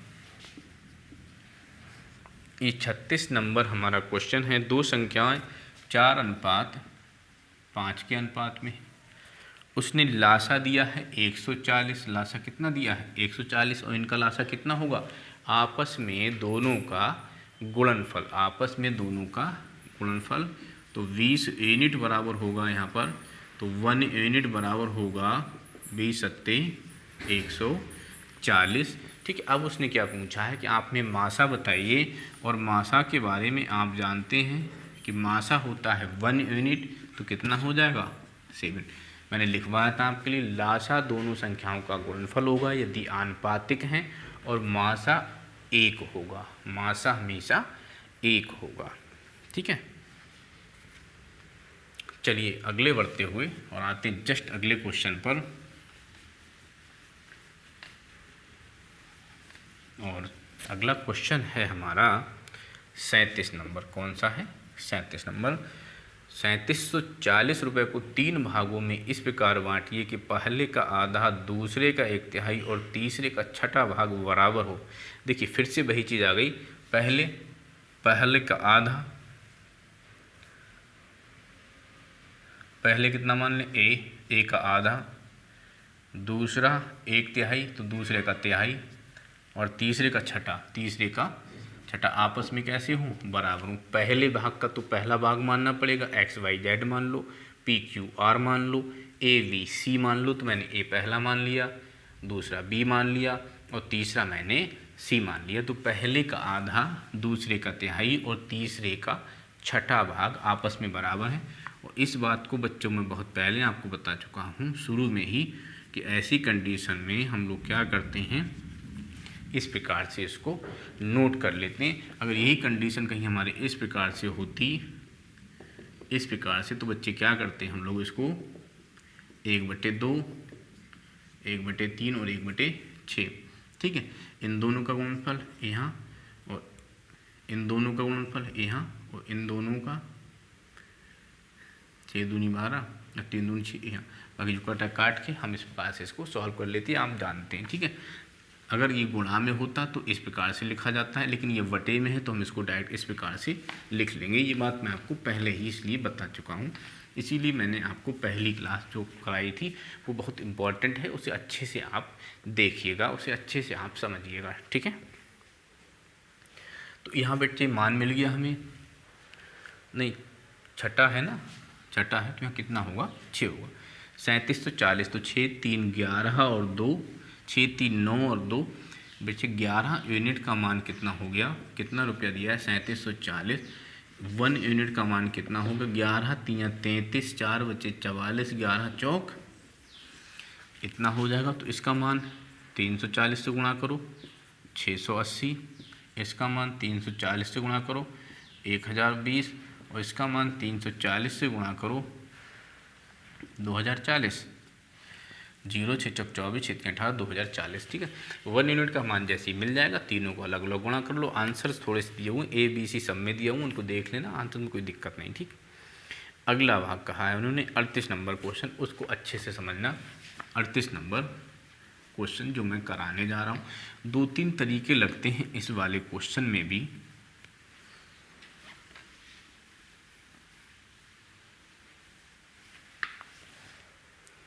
ये 36 नंबर हमारा क्वेश्चन है। दो संख्याएं 4:5 के अनुपात में, उसने लासा दिया है 140। लासा कितना दिया है? 140। और इनका लासा कितना होगा? आपस में दोनों का गुणनफल, आपस में दोनों का गुणनफल। तो 20 यूनिट बराबर होगा यहाँ पर, तो 1 यूनिट बराबर होगा 20 सत्ते 140। ठीक है। अब उसने क्या पूछा है कि आपने मासा बताइए, और मासा के बारे में आप जानते हैं कि मासा होता है 1 यूनिट, तो कितना हो जाएगा? 7। मैंने लिखवाया था आपके लिए, लासा दोनों संख्याओं का गुणनफल होगा यदि आनुपातिक हैं, और मासा 1 होगा। मासा हमेशा 1 होगा। ठीक है। चलिए अगले बढ़ते हुए और आते हैं जस्ट अगले क्वेश्चन पर। और अगला क्वेश्चन है हमारा 37 नंबर। कौन सा है? 37 नंबर। 3740 रुपये को 3 भागों में इस प्रकार बांटिए कि पहले का आधा, दूसरे का 1/3 और तीसरे का 1/6 भाग बराबर हो। देखिए फिर से वही चीज़ आ गई। पहले का आधा, पहले कितना मान लें? ए का आधा, दूसरा 1/3 तो दूसरे का तिहाई, और तीसरे का 1/6, तीसरे का 1/6 आपस में कैसे हों? बराबर हों। पहले भाग का तो पहला भाग मानना पड़ेगा, XYZ मान लो, PQR मान लो, ABC मान लो। तो मैंने A पहला मान लिया, दूसरा B मान लिया, और तीसरा मैंने C मान लिया। तो पहले का आधा, दूसरे का तिहाई और तीसरे का 1/6 भाग आपस में बराबर है। और इस बात को बच्चों में बहुत पहले आपको बता चुका हूँ शुरू में ही, कि ऐसी कंडीशन में हम लोग क्या करते हैं, इस प्रकार से इसको नोट कर लेते हैं। अगर यही कंडीशन कहीं हमारे इस प्रकार से होती, इस प्रकार से, तो बच्चे क्या करते हैं, हम लोग इसको 1/2, 1/3 और 1/6। ठीक है। इन दोनों का गुणनफल यहाँ, और इन दोनों का गुणनफल यहाँ, और इन दोनों का 6 दूनी 12 और 3 दूनी 6 यहाँ। बाकी जो कटा काट के हम इस प्रकार से इसको सॉल्व कर लेते हैं, आप जानते हैं। ठीक है। अगर ये गुणा में होता तो इस प्रकार से लिखा जाता है, लेकिन ये वटे में है तो हम इसको डायरेक्ट इस प्रकार से लिख लेंगे। ये बात मैं आपको पहले ही इसलिए बता चुका हूँ, इसीलिए मैंने आपको पहली क्लास जो कराई थी वो बहुत इम्पॉर्टेंट है, उसे अच्छे से आप देखिएगा, उसे अच्छे से आप समझिएगा। ठीक है। तो यहाँ बच्चे मान मिल गया हमें, नहीं 6 है ना, 6 है तो यहाँ कितना होगा? 6 होगा। 3740 तो 6 3 11 और 2, 6 3 9 और 2 बच्चे 11 यूनिट का मान कितना हो गया? कितना रुपया दिया है? 3740। 1 यूनिट का मान कितना होगा? 11 3 33, 4 बचे 44, 11 चौक इतना हो जाएगा। तो इसका मान 340 से गुणा करो 680, इसका मान 340 से गुणा करो 1020, और इसका मान 340 से गुणा करो 2040। 0 6 चौक 24, 6 3 18, 2040। ठीक है। 1 यूनिट का मान जैसे ही मिल जाएगा, तीनों को अलग अलग गुणा कर लो। आंसर्स थोड़े से दिए हुए ABC सब में दिया हुआ, उनको देख लेना, आंसर में कोई दिक्कत नहीं। ठीक। अगला भाग कहा है उन्होंने 38 नंबर क्वेश्चन, उसको अच्छे से समझना। 38 नंबर क्वेश्चन जो मैं कराने जा रहा हूँ, 2-3 तरीके लगते हैं इस वाले क्वेश्चन में भी।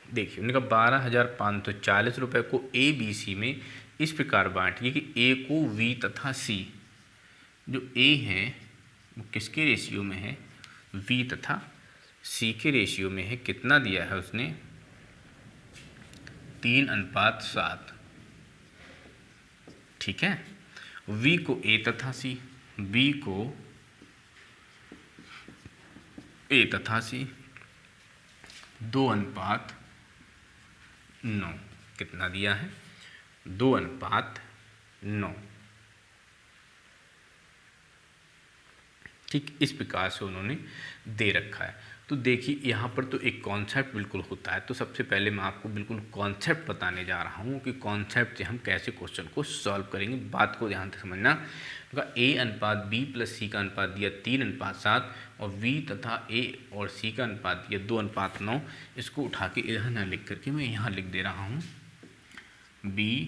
देखिए उन्होंने कहा 12,540 रुपये को ABC में इस प्रकार बांटिए कि A को V तथा C, जो A है वो किसके रेशियो में है? V तथा C के रेशियो में है। कितना दिया है उसने? 3:7। ठीक है। V को A तथा C, B को A तथा C 2:9। कितना दिया है? 2:9। ठीक इस प्रकार से उन्होंने दे रखा है। तो देखिए यहाँ पर तो एक कॉन्सेप्ट बिल्कुल होता है। तो सबसे पहले मैं आपको बिल्कुल कॉन्सेप्ट बताने जा रहा हूँ कि कॉन्सेप्ट से हम कैसे क्वेश्चन को सॉल्व करेंगे। बात को ध्यान से समझना। A/B + C का अनुपात दिया 3:7 और V तथा A और C का अनुपात दिया 2:9। इसको उठा के इधर ना लिख करके मैं यहाँ लिख दे रहा हूँ B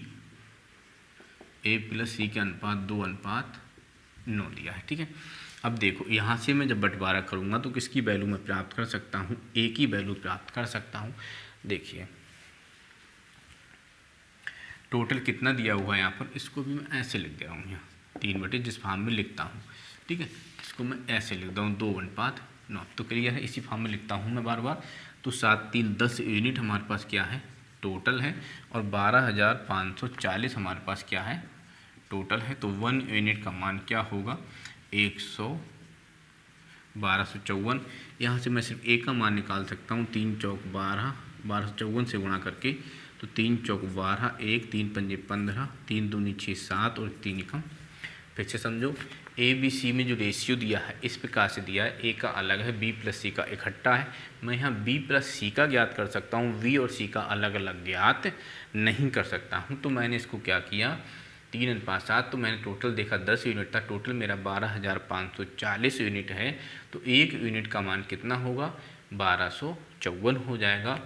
A + C का अनुपात 2:9 9 दिया है। ठीक है, अब देखो यहाँ से मैं जब बंटवारा करूँगा तो किसकी वैल्यू मैं प्राप्त कर सकता हूँ, ए की वैल्यू प्राप्त कर सकता हूँ। देखिए टोटल कितना दिया हुआ है यहाँ पर, इसको भी मैं ऐसे लिख दे रहा हूँ, यहाँ 3 बटे जिस फॉर्म में लिखता हूँ। ठीक है, इसको मैं ऐसे लिख दूँ 2/9। तो क्लियर है, इसी फॉर्म में लिखता हूँ मैं बार बार। तो 7 3 10 यूनिट हमारे पास क्या है, टोटल है, और 12,540 हमारे पास क्या है, टोटल है। तो 1 यूनिट का मान क्या होगा, 1254। यहाँ से मैं सिर्फ ए का मान निकाल सकता हूँ, 3 चौक 12, 1254 से गुणा करके, तो 3 चौक 12, 1 3 पंजे 15, 3 दूनी 6 7 और 3 एकम। फिर से समझो, ए बी सी में जो रेशियो दिया है इस प्रकार से दिया है, ए का अलग है, बी प्लस सी का इकट्ठा है। मैं यहाँ बी प्लस सी का ज्ञात कर सकता हूँ, वी और सी का अलग अलग ज्ञात नहीं कर सकता हूँ। तो मैंने इसको क्या किया, 3/7, तो मैंने टोटल देखा 10 यूनिट था, टोटल मेरा 12,540 यूनिट है। तो 1 यूनिट का मान कितना होगा, 1254 हो जाएगा।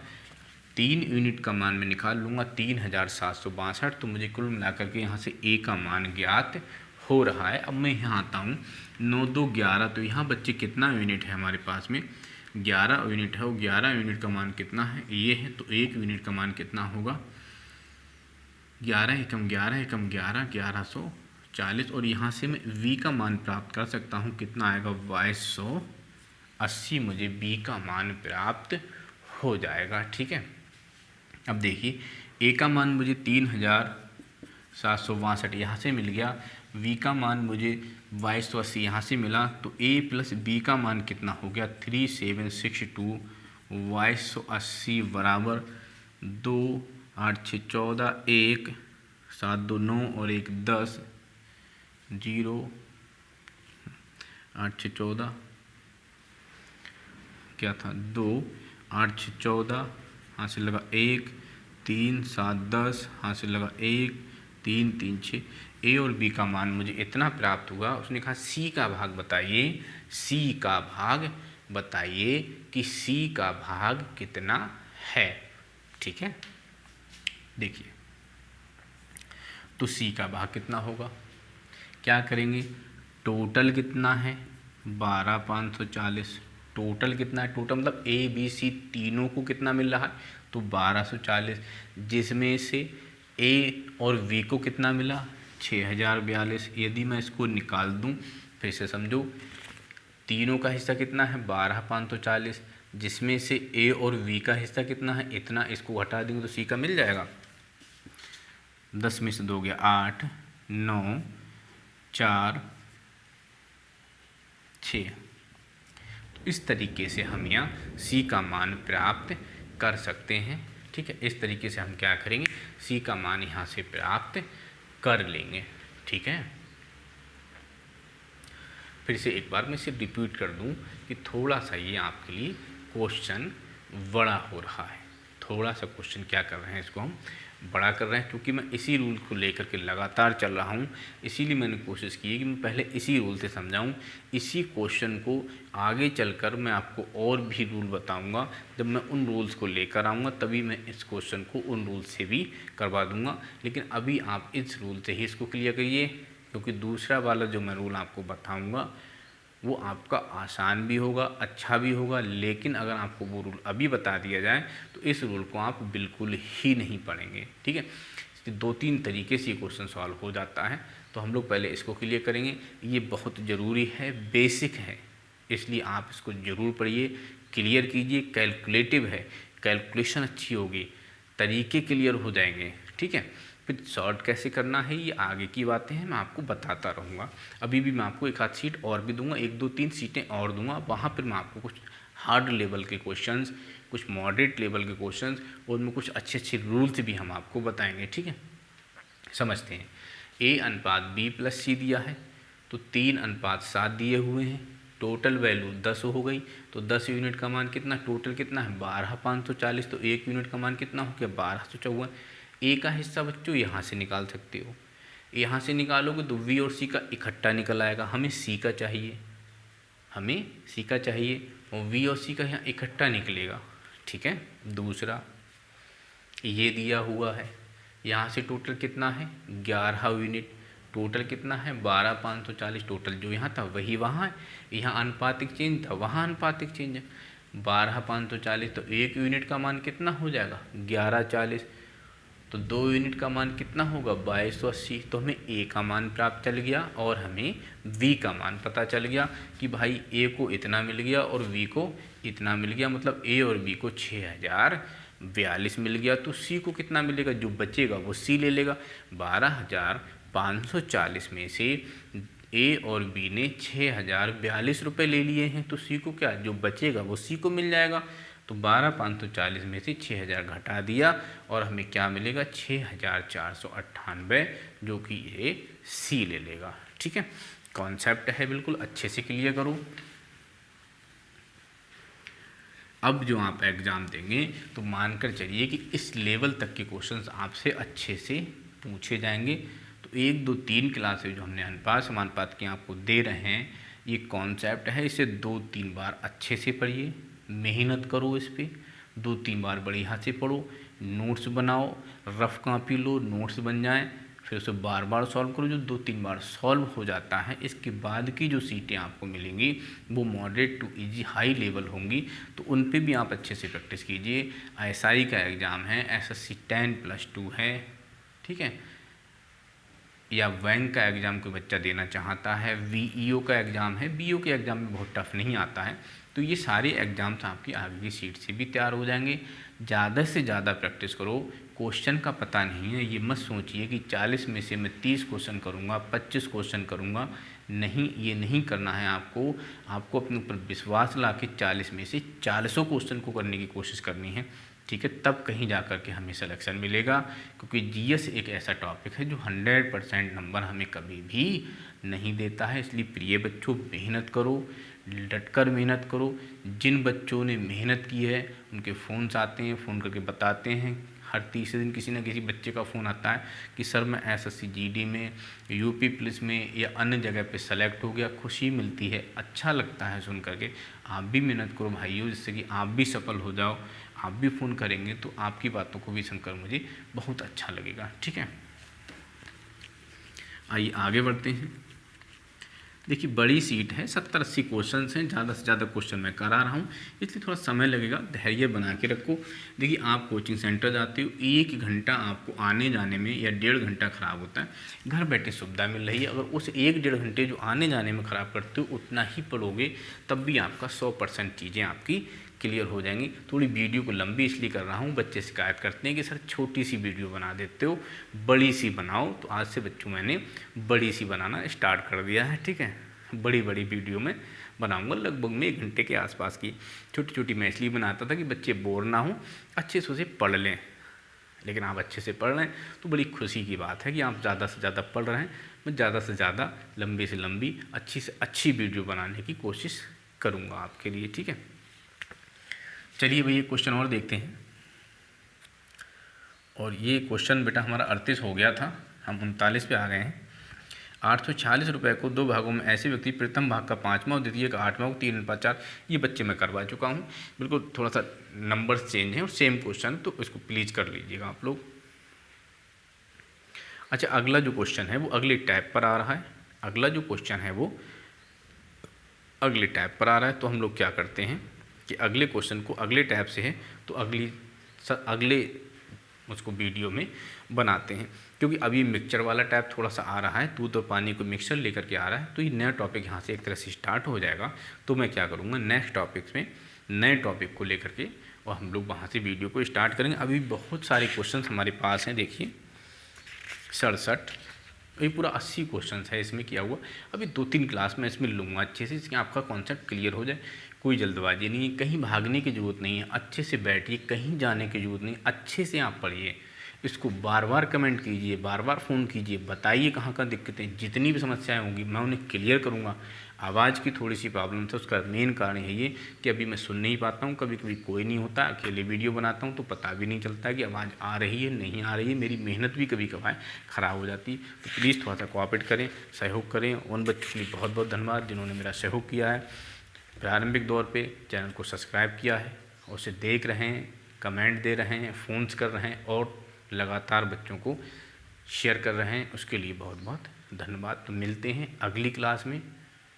3 यूनिट का मान मैं निकाल लूँगा 3,762। तो मुझे कुल मिलाकर के यहाँ से ए का मान ज्ञात हो रहा है। अब मैं यहाँ आता हूँ, 9 2 11, तो यहाँ बच्चे कितना यूनिट है हमारे पास में, 11 यूनिट है। वो 11 यूनिट का मान कितना है, ये है। तो 1 यूनिट का मान कितना होगा, 11 एकम 11 एकम 11, 1140। और यहाँ से मैं v का मान प्राप्त कर सकता हूँ, कितना आएगा, 2280 मुझे b का मान प्राप्त हो जाएगा। ठीक है, अब देखिए a का मान मुझे 3,762 यहाँ से मिल गया, v का मान मुझे 2280 यहाँ से मिला। तो a प्लस b का मान कितना हो गया, 3762, 2280 बराबर 2 8 6 14, 1 7 2 9 और 1 10, 0 8 6 14 क्या था, 2 8 6 14, यहाँ से लगा 1 3 7 10, यहाँ से लगा 1 3 3 6। ए और बी का मान मुझे इतना प्राप्त हुआ। उसने कहा सी का भाग बताइए, सी का भाग बताइए कि सी का भाग कितना है। ठीक है, देखिए तो सी का भाग कितना होगा, क्या करेंगे, टोटल कितना है 12,540, टोटल कितना है, टोटल मतलब ए बी सी तीनों को कितना मिल रहा है, तो 1240, जिसमें से ए और वी को कितना मिला, 6,042। यदि मैं इसको निकाल दूं, फिर से समझो, तीनों का हिस्सा कितना है 12,540, जिसमें से ए और वी का हिस्सा कितना है इतना, इसको हटा देंगे तो सी का मिल जाएगा। 10 में से 2 गया 8 9 4 6। तो इस तरीके से हम यहाँ सी का मान प्राप्त कर सकते हैं। ठीक है, इस तरीके से हम क्या करेंगे, सी का मान यहाँ से प्राप्त कर लेंगे। ठीक है, फिर से एक बार मैं इसे रिपीट कर दूं कि थोड़ा सा ये आपके लिए क्वेश्चन बड़ा हो रहा है। थोड़ा सा क्वेश्चन क्या कर रहे हैं, इसको हम बड़ा कर रहे हैं, क्योंकि मैं इसी रूल को लेकर के लगातार चल रहा हूँ। इसीलिए मैंने कोशिश की है कि मैं पहले इसी रूल से समझाऊँ, इसी क्वेश्चन को आगे चलकर मैं आपको और भी रूल बताऊँगा। जब मैं उन रूल्स को लेकर आऊँगा तभी मैं इस क्वेश्चन को उन रूल से भी करवा दूँगा। लेकिन अभी आप इस रूल से ही इसको क्लियर करिए, क्योंकि दूसरा वाला जो मैं रूल आपको बताऊँगा वो आपका आसान भी होगा, अच्छा भी होगा। लेकिन अगर आपको वो रूल अभी बता दिया जाए तो इस रूल को आप बिल्कुल ही नहीं पढ़ेंगे। ठीक है, 2-3 तरीके से ये क्वेश्चन सॉल्व हो जाता है। तो हम लोग पहले इसको क्लियर करेंगे, ये बहुत ज़रूरी है, बेसिक है, इसलिए आप इसको ज़रूर पढ़िए, क्लियर कीजिए। कैलकुलेटिव है, कैलकुलेशन अच्छी होगी, तरीके क्लियर हो जाएंगे। ठीक है, फिर सॉर्ट कैसे करना है ये आगे की बातें हैं, मैं आपको बताता रहूँगा। अभी भी मैं आपको एक आध सीट और भी दूंगा, 1-2-3 सीटें और दूंगा, वहाँ पर मैं आपको कुछ हार्ड लेवल के क्वेश्चंस, कुछ मॉडरेट लेवल के क्वेश्चंस और उनमें कुछ अच्छे अच्छे रूल्स भी हम आपको बताएंगे। ठीक है, समझते हैं। A/B+C दिया है, तो 3/7 दिए हुए हैं, टोटल वैल्यू 10 हो गई। तो 10 यूनिट का मान कितना, टोटल कितना है 12,540, तो 1 यूनिट का मान कितना हो गया 1254। ए का हिस्सा बच्चों यहाँ से निकाल सकते हो, यहाँ से निकालोगे तो वी और सी का इकट्ठा निकल आएगा। हमें सी का चाहिए, हमें सी का चाहिए, और वी और सी का यहाँ इकट्ठा निकलेगा। ठीक है, दूसरा ये दिया हुआ है, यहाँ से टोटल कितना है 11 यूनिट, टोटल कितना है 12,540 टोटल जो यहाँ था वही वहाँ है, यहाँ आनुपातिक चेंज था वहाँ आनुपातिक चेंज है। 12,540 तो 1 यूनिट का मान कितना हो जाएगा 1140, तो 2 यूनिट का मान कितना होगा 2280। तो हमें ए का मान प्राप्त चल गया और हमें वी का मान पता चल गया कि भाई ए को इतना मिल गया और वी को इतना मिल गया, मतलब ए और बी को 6042 मिल गया। तो सी को कितना मिलेगा, जो बचेगा वो सी ले लेगा। 12,540 में से ए और बी ने 6042 रुपये ले लिए हैं, तो सी को क्या जो बचेगा वो सी को मिल जाएगा। तो 12,540 में से 6000 घटा दिया और हमें क्या मिलेगा 6498, जो कि ये सी ले लेगा। ठीक है, कॉन्सेप्ट है बिल्कुल अच्छे से क्लियर करो। अब जो आप एग्ज़ाम देंगे तो मानकर चलिए कि इस लेवल तक के क्वेश्चंस आपसे अच्छे से पूछे जाएंगे। तो 1, 2, 3 क्लासेज जो हमने अनुपात समानुपात की आपको दे रहे हैं, ये कॉन्सेप्ट है, इसे 2-3 बार अच्छे से पढ़िए, मेहनत करो इस पर, 2-3 बार बढ़िया से पढ़ो, नोट्स बनाओ, रफ कॉपी लो, नोट्स बन जाएं, फिर उसे बार बार सॉल्व करो। जो 2-3 बार सॉल्व हो जाता है, इसके बाद की जो सीटें आपको मिलेंगी वो moderate to easy high level होंगी, तो उन पे भी आप अच्छे से प्रैक्टिस कीजिए। एसआई का एग्ज़ाम है, एसएससी 10+2 है, ठीक है, या बैंक का एग्ज़ाम कोई बच्चा देना चाहता है, वीईओ का एग्ज़ाम है, बीओ के एग्ज़ाम में बहुत टफ नहीं आता है, तो ये सारे एग्ज़ाम्स आपकी आगे की सीट से भी तैयार हो जाएंगे। ज़्यादा से ज़्यादा प्रैक्टिस करो, क्वेश्चन का पता नहीं है, ये मत सोचिए कि 40 में से मैं 30 क्वेश्चन करूँगा, 25 क्वेश्चन करूँगा, नहीं, ये नहीं करना है आपको। आपको अपने ऊपर विश्वास ला के 40 में से 400 क्वेश्चन को करने की कोशिश करनी है, ठीक है, तब कहीं जा कर के हमें सिलेक्शन मिलेगा। क्योंकि जीएस एक ऐसा टॉपिक है जो 100% नंबर हमें कभी भी नहीं देता है। इसलिए प्रिय बच्चों, मेहनत करो, डटकर मेहनत करो। जिन बच्चों ने मेहनत की है उनके फ़ोन्स आते हैं, फ़ोन करके बताते हैं, हर तीसरे दिन किसी न किसी बच्चे का फ़ोन आता है कि सर मैं एसएससी जीडी में, यूपी पुलिस में या अन्य जगह पे सेलेक्ट हो गया। खुशी मिलती है, अच्छा लगता है सुन करके। आप भी मेहनत करो भाइयों, जिससे कि आप भी सफल हो जाओ। आप भी फ़ोन करेंगे तो आपकी बातों को भी सुनकर मुझे बहुत अच्छा लगेगा। ठीक है, आइए आगे बढ़ते हैं। देखिए बड़ी सीट है, 70-80 क्वेश्चन हैं, ज़्यादा से ज़्यादा क्वेश्चन मैं करा रहा हूँ, इसलिए थोड़ा समय लगेगा, धैर्य बना के रखो। देखिए आप कोचिंग सेंटर जाते हो, 1 घंटा आपको आने जाने में या 1.5 घंटा ख़राब होता है, घर बैठे सुविधा मिल रही है। अगर उस 1-1.5 घंटे जो आने जाने में ख़राब करते हो उतना ही पढ़ोगे, तब भी आपका 100% चीज़ें आपकी क्लियर हो जाएंगी। थोड़ी वीडियो को लंबी इसलिए कर रहा हूँ, बच्चे शिकायत करते हैं कि सर छोटी सी वीडियो बना देते हो, बड़ी सी बनाओ। तो आज से बच्चों मैंने बड़ी सी बनाना स्टार्ट कर दिया है। ठीक है, बड़ी बड़ी वीडियो में बनाऊंगा, लगभग में 1 घंटे के आसपास की। छोटी छोटी मैं इसलिए बनाता था कि बच्चे बोर ना हो, अच्छे से उसे पढ़ लें। लेकिन आप अच्छे से पढ़ रहे हैं तो बड़ी खुशी की बात है कि आप ज़्यादा से ज़्यादा पढ़ रहे हैं। मैं ज़्यादा से ज़्यादा लंबी से लंबी अच्छी से अच्छी वीडियो बनाने की कोशिश करूँगा आपके लिए। ठीक है, चलिए भैया क्वेश्चन और देखते हैं। और ये क्वेश्चन बेटा हमारा 38 हो गया था, हम 39 पे आ गए हैं। 846 रुपये को 2 भागों में ऐसे व्यक्ति प्रथम भाग का 5वां और द्वितीय का 8वां को 3/4, ये बच्चे मैं करवा चुका हूँ। बिल्कुल थोड़ा सा नंबर्स चेंज हैं और सेम क्वेश्चन, तो इसको प्लीज़ कर लीजिएगा आप लोग। अच्छा, अगला जो क्वेश्चन है वो अगले टैब पर आ रहा है। अगला जो क्वेश्चन है वो अगले टैब पर आ रहा है। तो हम लोग क्या करते हैं कि अगले क्वेश्चन को अगले टैब से है तो अगले उसको वीडियो में बनाते हैं। क्योंकि अभी मिक्सचर वाला टैब थोड़ा सा आ रहा है, दूध और पानी को मिक्सचर लेकर के आ रहा है, तो ये नया टॉपिक यहाँ से एक तरह से स्टार्ट हो जाएगा। तो मैं क्या करूँगा, नेक्स्ट टॉपिक्स में नए टॉपिक को लेकर के और हम लोग वहाँ से वीडियो को स्टार्ट करेंगे। अभी बहुत सारे क्वेश्चन हमारे पास हैं, देखिए 67, ये पूरा 80 क्वेश्चन है इसमें किया हुआ। अभी 2-3 क्लास में इसमें लूँगा अच्छे से, इसमें आपका कॉन्सेप्ट क्लियर हो जाए। कोई जल्दबाजी नहीं है, कहीं भागने की ज़रूरत नहीं है, अच्छे से बैठिए, कहीं जाने की ज़रूरत नहीं, अच्छे से आप पढ़िए। इसको बार बार कमेंट कीजिए, बार बार फ़ोन कीजिए, बताइए कहाँ कहाँ दिक्कतें, जितनी भी समस्याएं होंगी मैं उन्हें क्लियर करूँगा। आवाज़ की थोड़ी सी प्रॉब्लम है, उसका मेन कारण है ये कि अभी मैं सुन नहीं पाता हूँ, कभी कभी कोई नहीं होता, अकेले वीडियो बनाता हूँ तो पता भी नहीं चलता कि आवाज़ आ रही है नहीं आ रही है। मेरी मेहनत भी कभी कभार ख़राब हो जाती है। तो प्लीज़ थोड़ा सा कोऑपरेट करें, सहयोग करें। उन बच्चों के लिए बहुत बहुत धन्यवाद जिन्होंने मेरा सहयोग किया है, प्रारंभिक दौर पे चैनल को सब्सक्राइब किया है और उसे देख रहे हैं, कमेंट दे रहे हैं, फ़ोन्स कर रहे हैं और लगातार बच्चों को शेयर कर रहे हैं, उसके लिए बहुत बहुत धन्यवाद। तो मिलते हैं अगली क्लास में,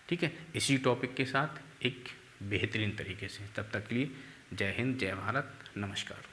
ठीक है, इसी टॉपिक के साथ एक बेहतरीन तरीके से। तब तक के लिए जय हिंद, जय भारत, नमस्कार।